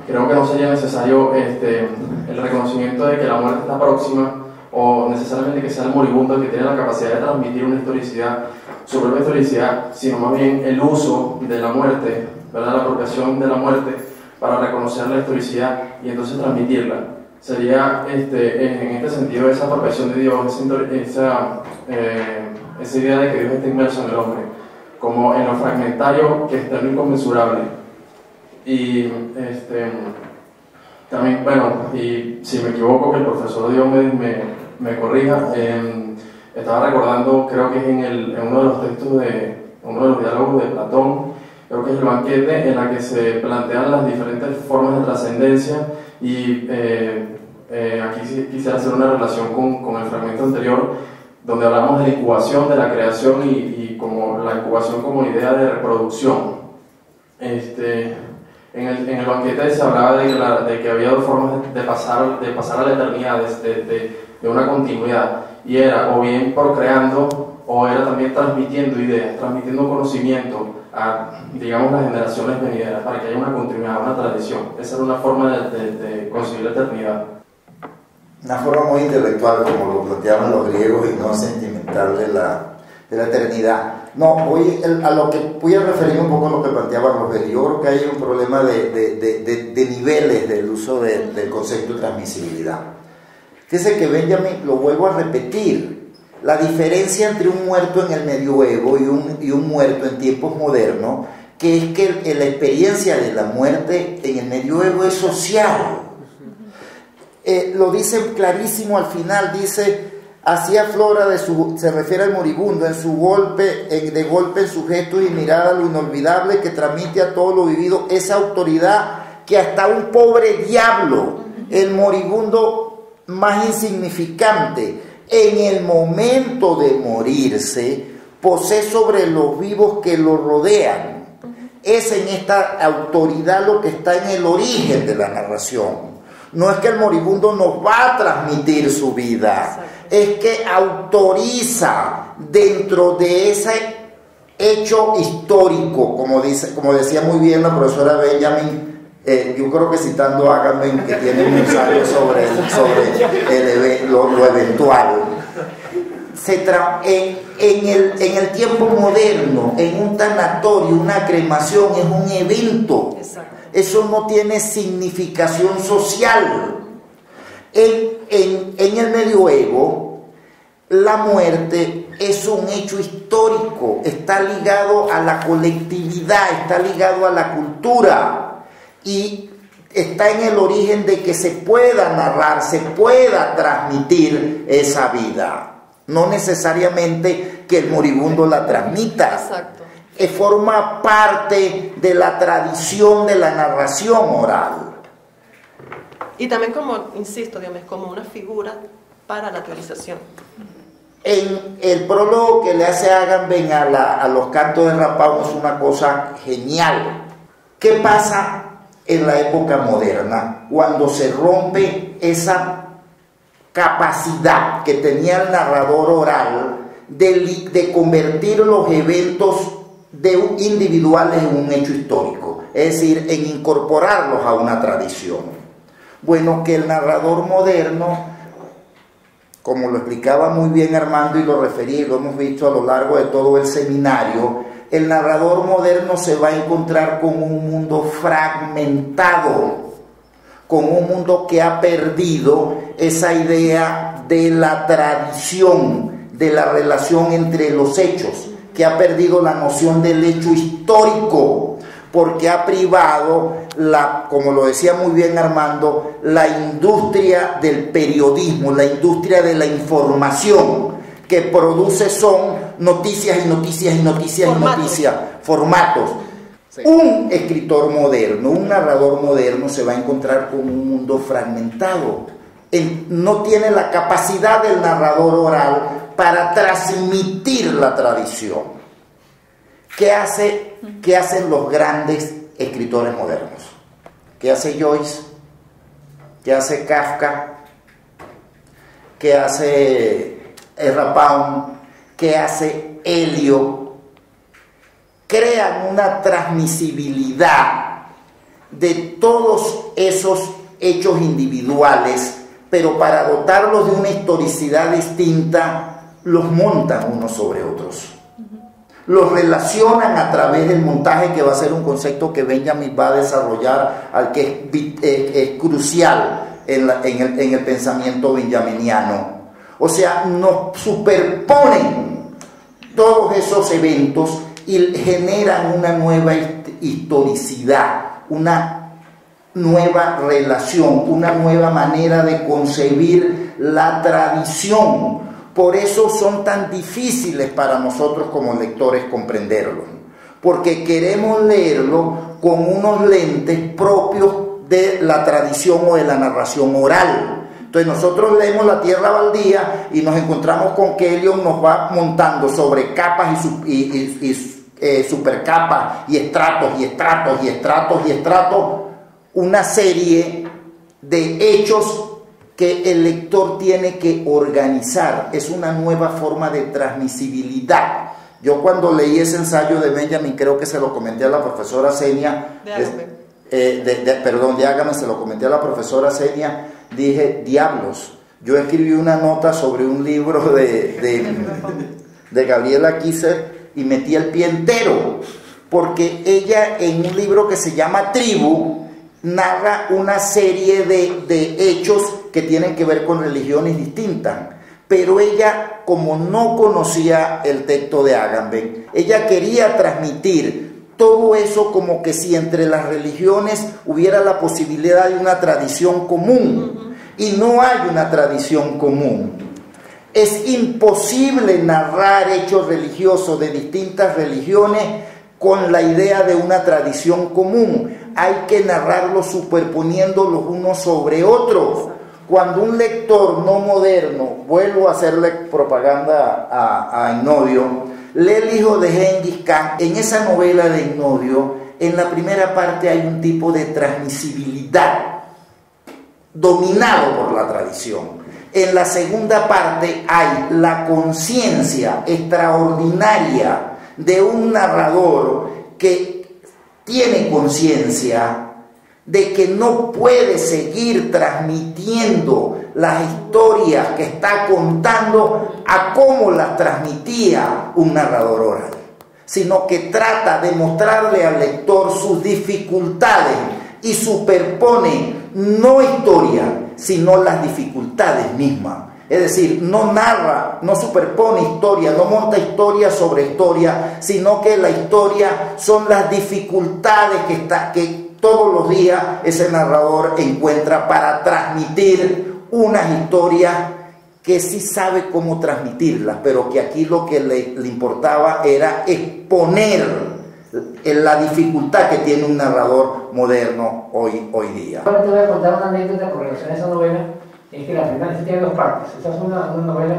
creo que no sería necesario el reconocimiento de que la muerte está próxima, o necesariamente que sea el moribundo el que tiene la capacidad de transmitir una historicidad, su propia historicidad, sino más bien el uso de la muerte, ¿verdad? La apropiación de la muerte para reconocer la historicidad y entonces transmitirla. Sería en este sentido esa apropiación de Dios, esa idea de que Dios está inmerso en el hombre, como en lo fragmentario que está en lo inconmensurable. Y también, bueno, y si me equivoco, que el profesor Diomedes me corrija, estaba recordando, creo que es en uno de los textos uno de los diálogos de Platón, creo que es el banquete, en la que se plantean las diferentes formas de trascendencia, y aquí quisiera hacer una relación con el fragmento anterior, donde hablamos de la incubación, de la creación y como la incubación como idea de reproducción. En el banquete se hablaba de que había dos formas de pasar a la eternidad, de una continuidad, y era o bien procreando, o era también transmitiendo ideas, transmitiendo conocimiento a, digamos, las generaciones venideras, para que haya una continuidad, una tradición. Esa era una forma de conseguir la eternidad. Una forma muy intelectual, como lo planteaban los griegos, y no sentimental de la eternidad. No, a lo que voy a referirme un poco a lo que planteaba Robert. Yo creo que hay un problema de niveles del uso del concepto de transmisibilidad. Fíjese que Benjamin, lo vuelvo a repetir, la diferencia entre un muerto en el medioevo y un muerto en tiempos modernos, que es que la experiencia de la muerte en el medioevo es social. Lo dice clarísimo al final, dice: así aflora se refiere al moribundo, de golpe en su gesto y mirada, lo inolvidable que transmite a todo lo vivido esa autoridad que hasta un pobre diablo, el moribundo más insignificante, en el momento de morirse, posee sobre los vivos que lo rodean. Es en esta autoridad lo que está en el origen de la narración. No es que el moribundo nos va a transmitir su vida, es que autoriza dentro de ese hecho histórico, como decía muy bien la profesora Benjamin, yo creo que citando a Agamben, que tiene un ensayo sobre lo eventual, en el tiempo moderno, en un tanatorio, una cremación es un evento. Exacto. Eso no tiene significación social. En el medioevo, la muerte es un hecho histórico, está ligado a la colectividad, está ligado a la cultura y está en el origen de que se pueda narrar, se pueda transmitir esa vida. No necesariamente que el moribundo la transmita. Exacto. Forma parte de la tradición de la narración oral. Y también como, insisto, digamos, como una figura para la teorización. En el prólogo que le hace Agamben a los cantos de Rapao es una cosa genial. ¿Qué pasa en la época moderna cuando se rompe esa capacidad que tenía el narrador oral de convertir los eventos individuales en un hecho histórico, es decir, en incorporarlos a una tradición? Bueno, que el narrador moderno, como lo explicaba muy bien Armando y lo referí, lo hemos visto a lo largo de todo el seminario, el narrador moderno se va a encontrar con un mundo fragmentado, con un mundo que ha perdido esa idea de la tradición, de la relación entre los hechos, que ha perdido la noción del hecho histórico, porque ha privado, como lo decía muy bien Armando, la industria del periodismo, la industria de la información, que produce son noticias y noticias y noticias y noticias, formatos. Sí. Un escritor moderno, un narrador moderno se va a encontrar con un mundo fragmentado. Él no tiene la capacidad del narrador oral para transmitir la tradición. ¿Qué hacen los grandes escritores modernos? ¿Qué hace Joyce? ¿Qué hace Kafka? ¿Qué hace Rapao? ¿Qué hace Elio? Crean una transmisibilidad de todos esos hechos individuales, pero para dotarlos de una historicidad distinta, los montan unos sobre otros. Los relacionan a través del montaje, que va a ser un concepto que Benjamin va a desarrollar, al que es crucial en el pensamiento benjaminiano. O sea, nos superponen todos esos eventos y generan una nueva historicidad, una nueva relación, una nueva manera de concebir la tradición. Por eso son tan difíciles para nosotros como lectores comprenderlo, porque queremos leerlo con unos lentes propios de la tradición o de la narración oral. Entonces nosotros leemos La Tierra Baldía y nos encontramos con que Eliot nos va montando sobre capas y supercapas y estratos y estratos y estratos y estratos, una serie de hechos que el lector tiene que organizar. Es una nueva forma de transmisibilidad. Yo cuando leí ese ensayo de Benjamin, creo que se lo comenté a la profesora Senia, de Agamben, se lo comenté a la profesora Senia, dije, diablos, yo escribí una nota sobre un libro de Gabriela Kisser y metí el pie entero, porque ella en un libro que se llama Tribu, narra una serie de hechos que tienen que ver con religiones distintas, pero ella, como no conocía el texto de Agamben, ella quería transmitir todo eso como que si entre las religiones hubiera la posibilidad de una tradición común, y no hay una tradición común. Es imposible narrar hechos religiosos de distintas religiones con la idea de una tradición común. Hay que narrarlos superponiéndolos unos sobre otros. Cuando un lector no moderno, vuelvo a hacerle propaganda a Inodio, lee El hijo de Genghis Khan, en esa novela de Inodio, en la primera parte hay un tipo de transmisibilidad dominado por la tradición. En la segunda parte hay la conciencia extraordinaria de un narrador que tiene conciencia de que no puede seguir transmitiendo las historias que está contando a cómo las transmitía un narrador oral, sino que trata de mostrarle al lector sus dificultades y superpone no historia, sino las dificultades mismas. Es decir, no narra, no superpone historia, no monta historia sobre historia, sino que la historia son las dificultades que todos los días ese narrador encuentra para transmitir unas historias que sí sabe cómo transmitirlas, pero que aquí lo que le importaba era exponer la dificultad que tiene un narrador moderno hoy día. Ahora te voy a contar una anécdota con relación a esa novela. Es que la primera tiene dos partes. Esta es una novela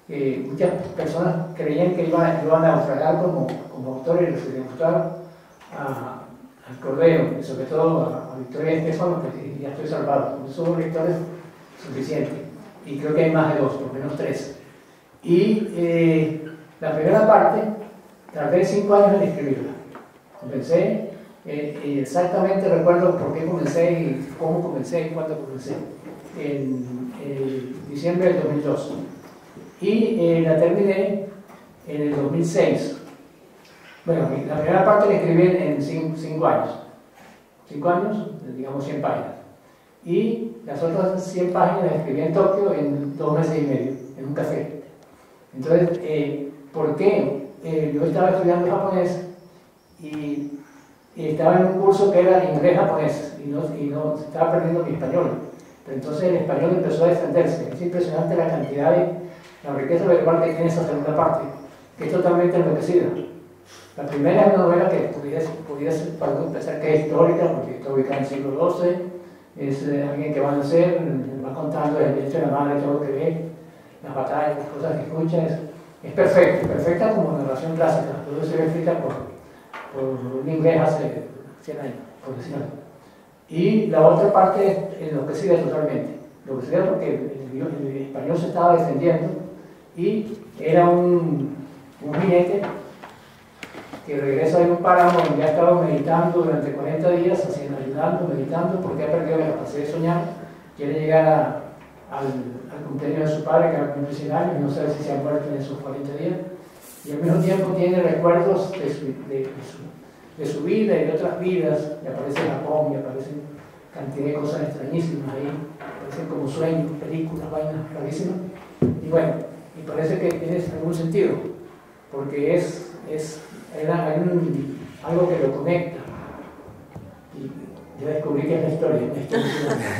que muchas personas creían que iban a naufragar como autores, y les gustaron al Cordero, y sobre todo a Victoria Estefano, que ya estoy salvado. Son lectores suficientes, y creo que hay más de dos, por lo menos tres. Y la primera parte tardé 5 años en escribirla. Comencé, exactamente recuerdo por qué comencé y cómo comencé y cuándo comencé, en diciembre del 2002. Y la terminé en el 2006. Bueno, la primera parte la escribí en 5 años. 5 años, digamos 100 páginas. Y las otras 100 páginas las escribí en Tokio en 2 meses y medio, en un café. Entonces, ¿por qué? Yo estaba estudiando japonés y estaba en un curso que era inglés-japonés y no estaba perdiendo mi español. Pero entonces el español empezó a extenderse. Es impresionante la cantidad de la riqueza verbal que tiene esa segunda parte, que es totalmente enloquecida. La primera es una novela que podría ser, para pensar que es histórica, porque está ubicada en el siglo XII, es alguien que va a nacer, va contando desde el hecho de la madre todo lo que ve, las batallas, las cosas que escucha, es perfecta como narración clásica, pudo ser escrita por un inglés hace 100 años, por decirlo. Y la otra parte es enloquecida totalmente, enloquecida porque el español se estaba defendiendo y era un jinete que regresa de un páramo donde ha estado meditando durante 40 días, ayudando, meditando, porque ha perdido la capacidad de soñar, quiere llegar al cumpleaños de su padre, que va a cumplir 100 años, y no sabe si se ha muerto en esos 40 días, y al mismo tiempo tiene recuerdos de su vida y de otras vidas, y aparece Japón, y aparecen cantidad de cosas extrañísimas ahí, aparecen como sueños, películas, vainas rarísimas, y bueno, y parece que tiene algún sentido, porque hay algo que lo conecta, y ya descubrí que es la historia.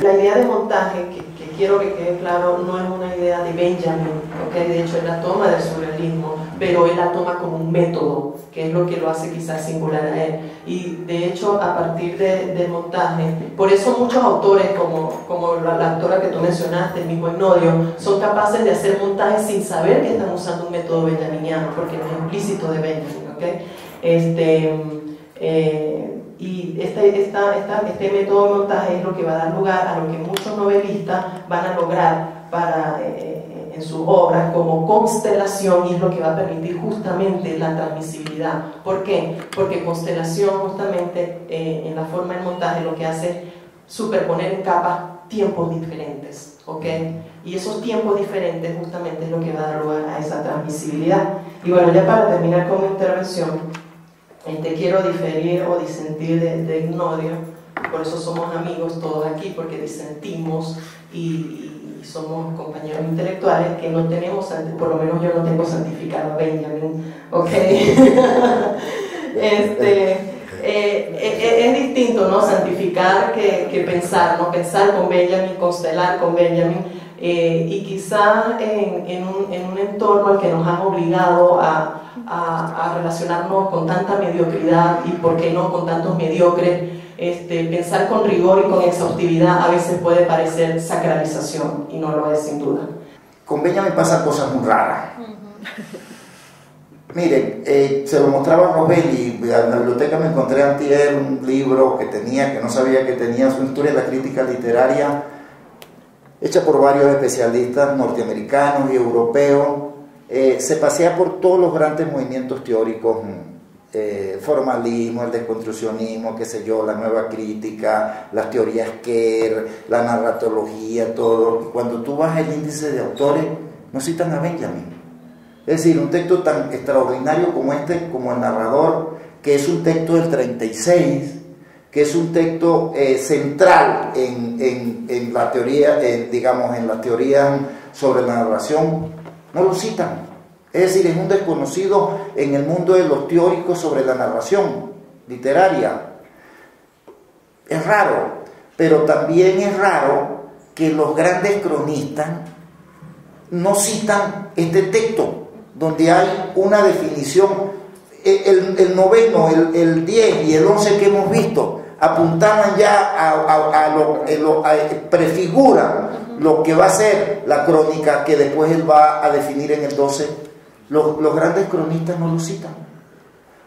La idea de montaje, que quiero que quede claro, no es una idea de Benjamin, ¿okay? De hecho él la toma del surrealismo, pero él la toma como un método, que es lo que lo hace quizás singular a él. Y de hecho, a partir del montaje, por eso muchos autores, como la autora que tú mencionaste, el mismo Egnodio, son capaces de hacer montajes sin saber que están usando un método benjaminiano, porque no es implícito de Benjamin, ¿okay? Y este método de montaje es lo que va a dar lugar a lo que muchos novelistas van a lograr en sus obras como constelación, y es lo que va a permitir justamente la transmisibilidad. ¿Por qué? Porque constelación justamente en la forma del montaje lo que hace es superponer en capas tiempos diferentes, ¿ok? Y esos tiempos diferentes justamente es lo que va a dar lugar a esa transmisibilidad. Y bueno, ya para terminar con mi intervención, quiero diferir o disentir de Egnodio, por eso somos amigos todos aquí, porque disentimos y somos compañeros intelectuales que no tenemos, por lo menos yo no tengo santificado a Benjamin, ¿ok? Es distinto, ¿no? Santificar que pensar, ¿no? Pensar con Benjamin, constelar con Benjamin, y quizá en un entorno al que nos han obligado a relacionarnos con tanta mediocridad y, ¿por qué no?, con tantos mediocres, pensar con rigor y con exhaustividad a veces puede parecer sacralización, y no lo es sin duda. Con Benjamin pasan cosas muy raras. Miren, se lo mostraba a Robelli, en la biblioteca me encontré antier un libro que no sabía que tenía, su historia de la crítica literaria, hecha por varios especialistas norteamericanos y europeos. Se pasea por todos los grandes movimientos teóricos formalismo, el desconstruccionismo, qué sé yo, la nueva crítica, las teorías Kerr, la narratología, todo. Y cuando tú vas al índice de autores, no citan a Benjamin. Es decir, un texto tan extraordinario como este, como El narrador, que es un texto del 36, que es un texto central en la teoría, digamos, en la teoría sobre la narración, no lo citan. Es decir, es un desconocido en el mundo de los teóricos sobre la narración literaria. Es raro, pero también es raro que los grandes cronistas no citan este texto, donde hay una definición. El noveno, el 10 y el 11 que hemos visto apuntaban ya prefiguran lo que va a ser la crónica que después él va a definir en el 12. Los grandes cronistas no lo citan.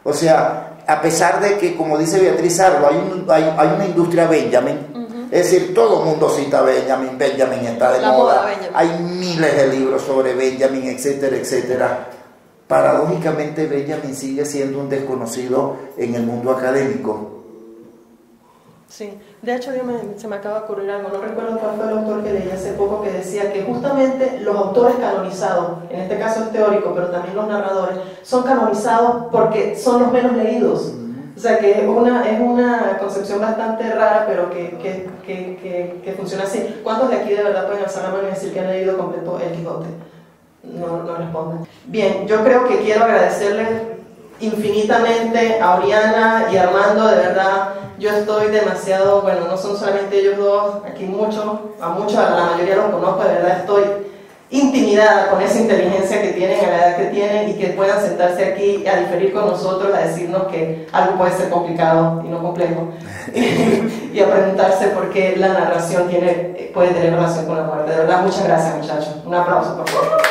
O sea, a pesar de que, como dice Beatriz Arlo, hay una industria Benjamin, es decir, todo el mundo cita a Benjamin, Benjamin está de moda, hay miles de libros sobre Benjamin, etcétera, etcétera. Paradójicamente, Benjamin sigue siendo un desconocido en el mundo académico. Sí, de hecho se me acaba de ocurrir algo, no recuerdo cuál fue el autor que leí hace poco que decía que justamente los autores canonizados, en este caso es teórico, pero también los narradores, son canonizados porque son los menos leídos. O sea que es una concepción bastante rara, pero que funciona así. ¿Cuántos de aquí de verdad pueden alzar la mano y decir que han leído completo El Quijote? No responden. Bien, yo creo que quiero agradecerles infinitamente a Oriana y a Armando, de verdad. Yo estoy demasiado, bueno, no son solamente ellos dos, aquí a la mayoría los conozco, de verdad estoy intimidada con esa inteligencia que tienen a la edad que tienen y que puedan sentarse aquí a diferir con nosotros, a decirnos que algo puede ser complicado y no complejo y a preguntarse por qué la narración puede tener relación con la muerte. De verdad, muchas gracias, muchachos. Un aplauso, por favor.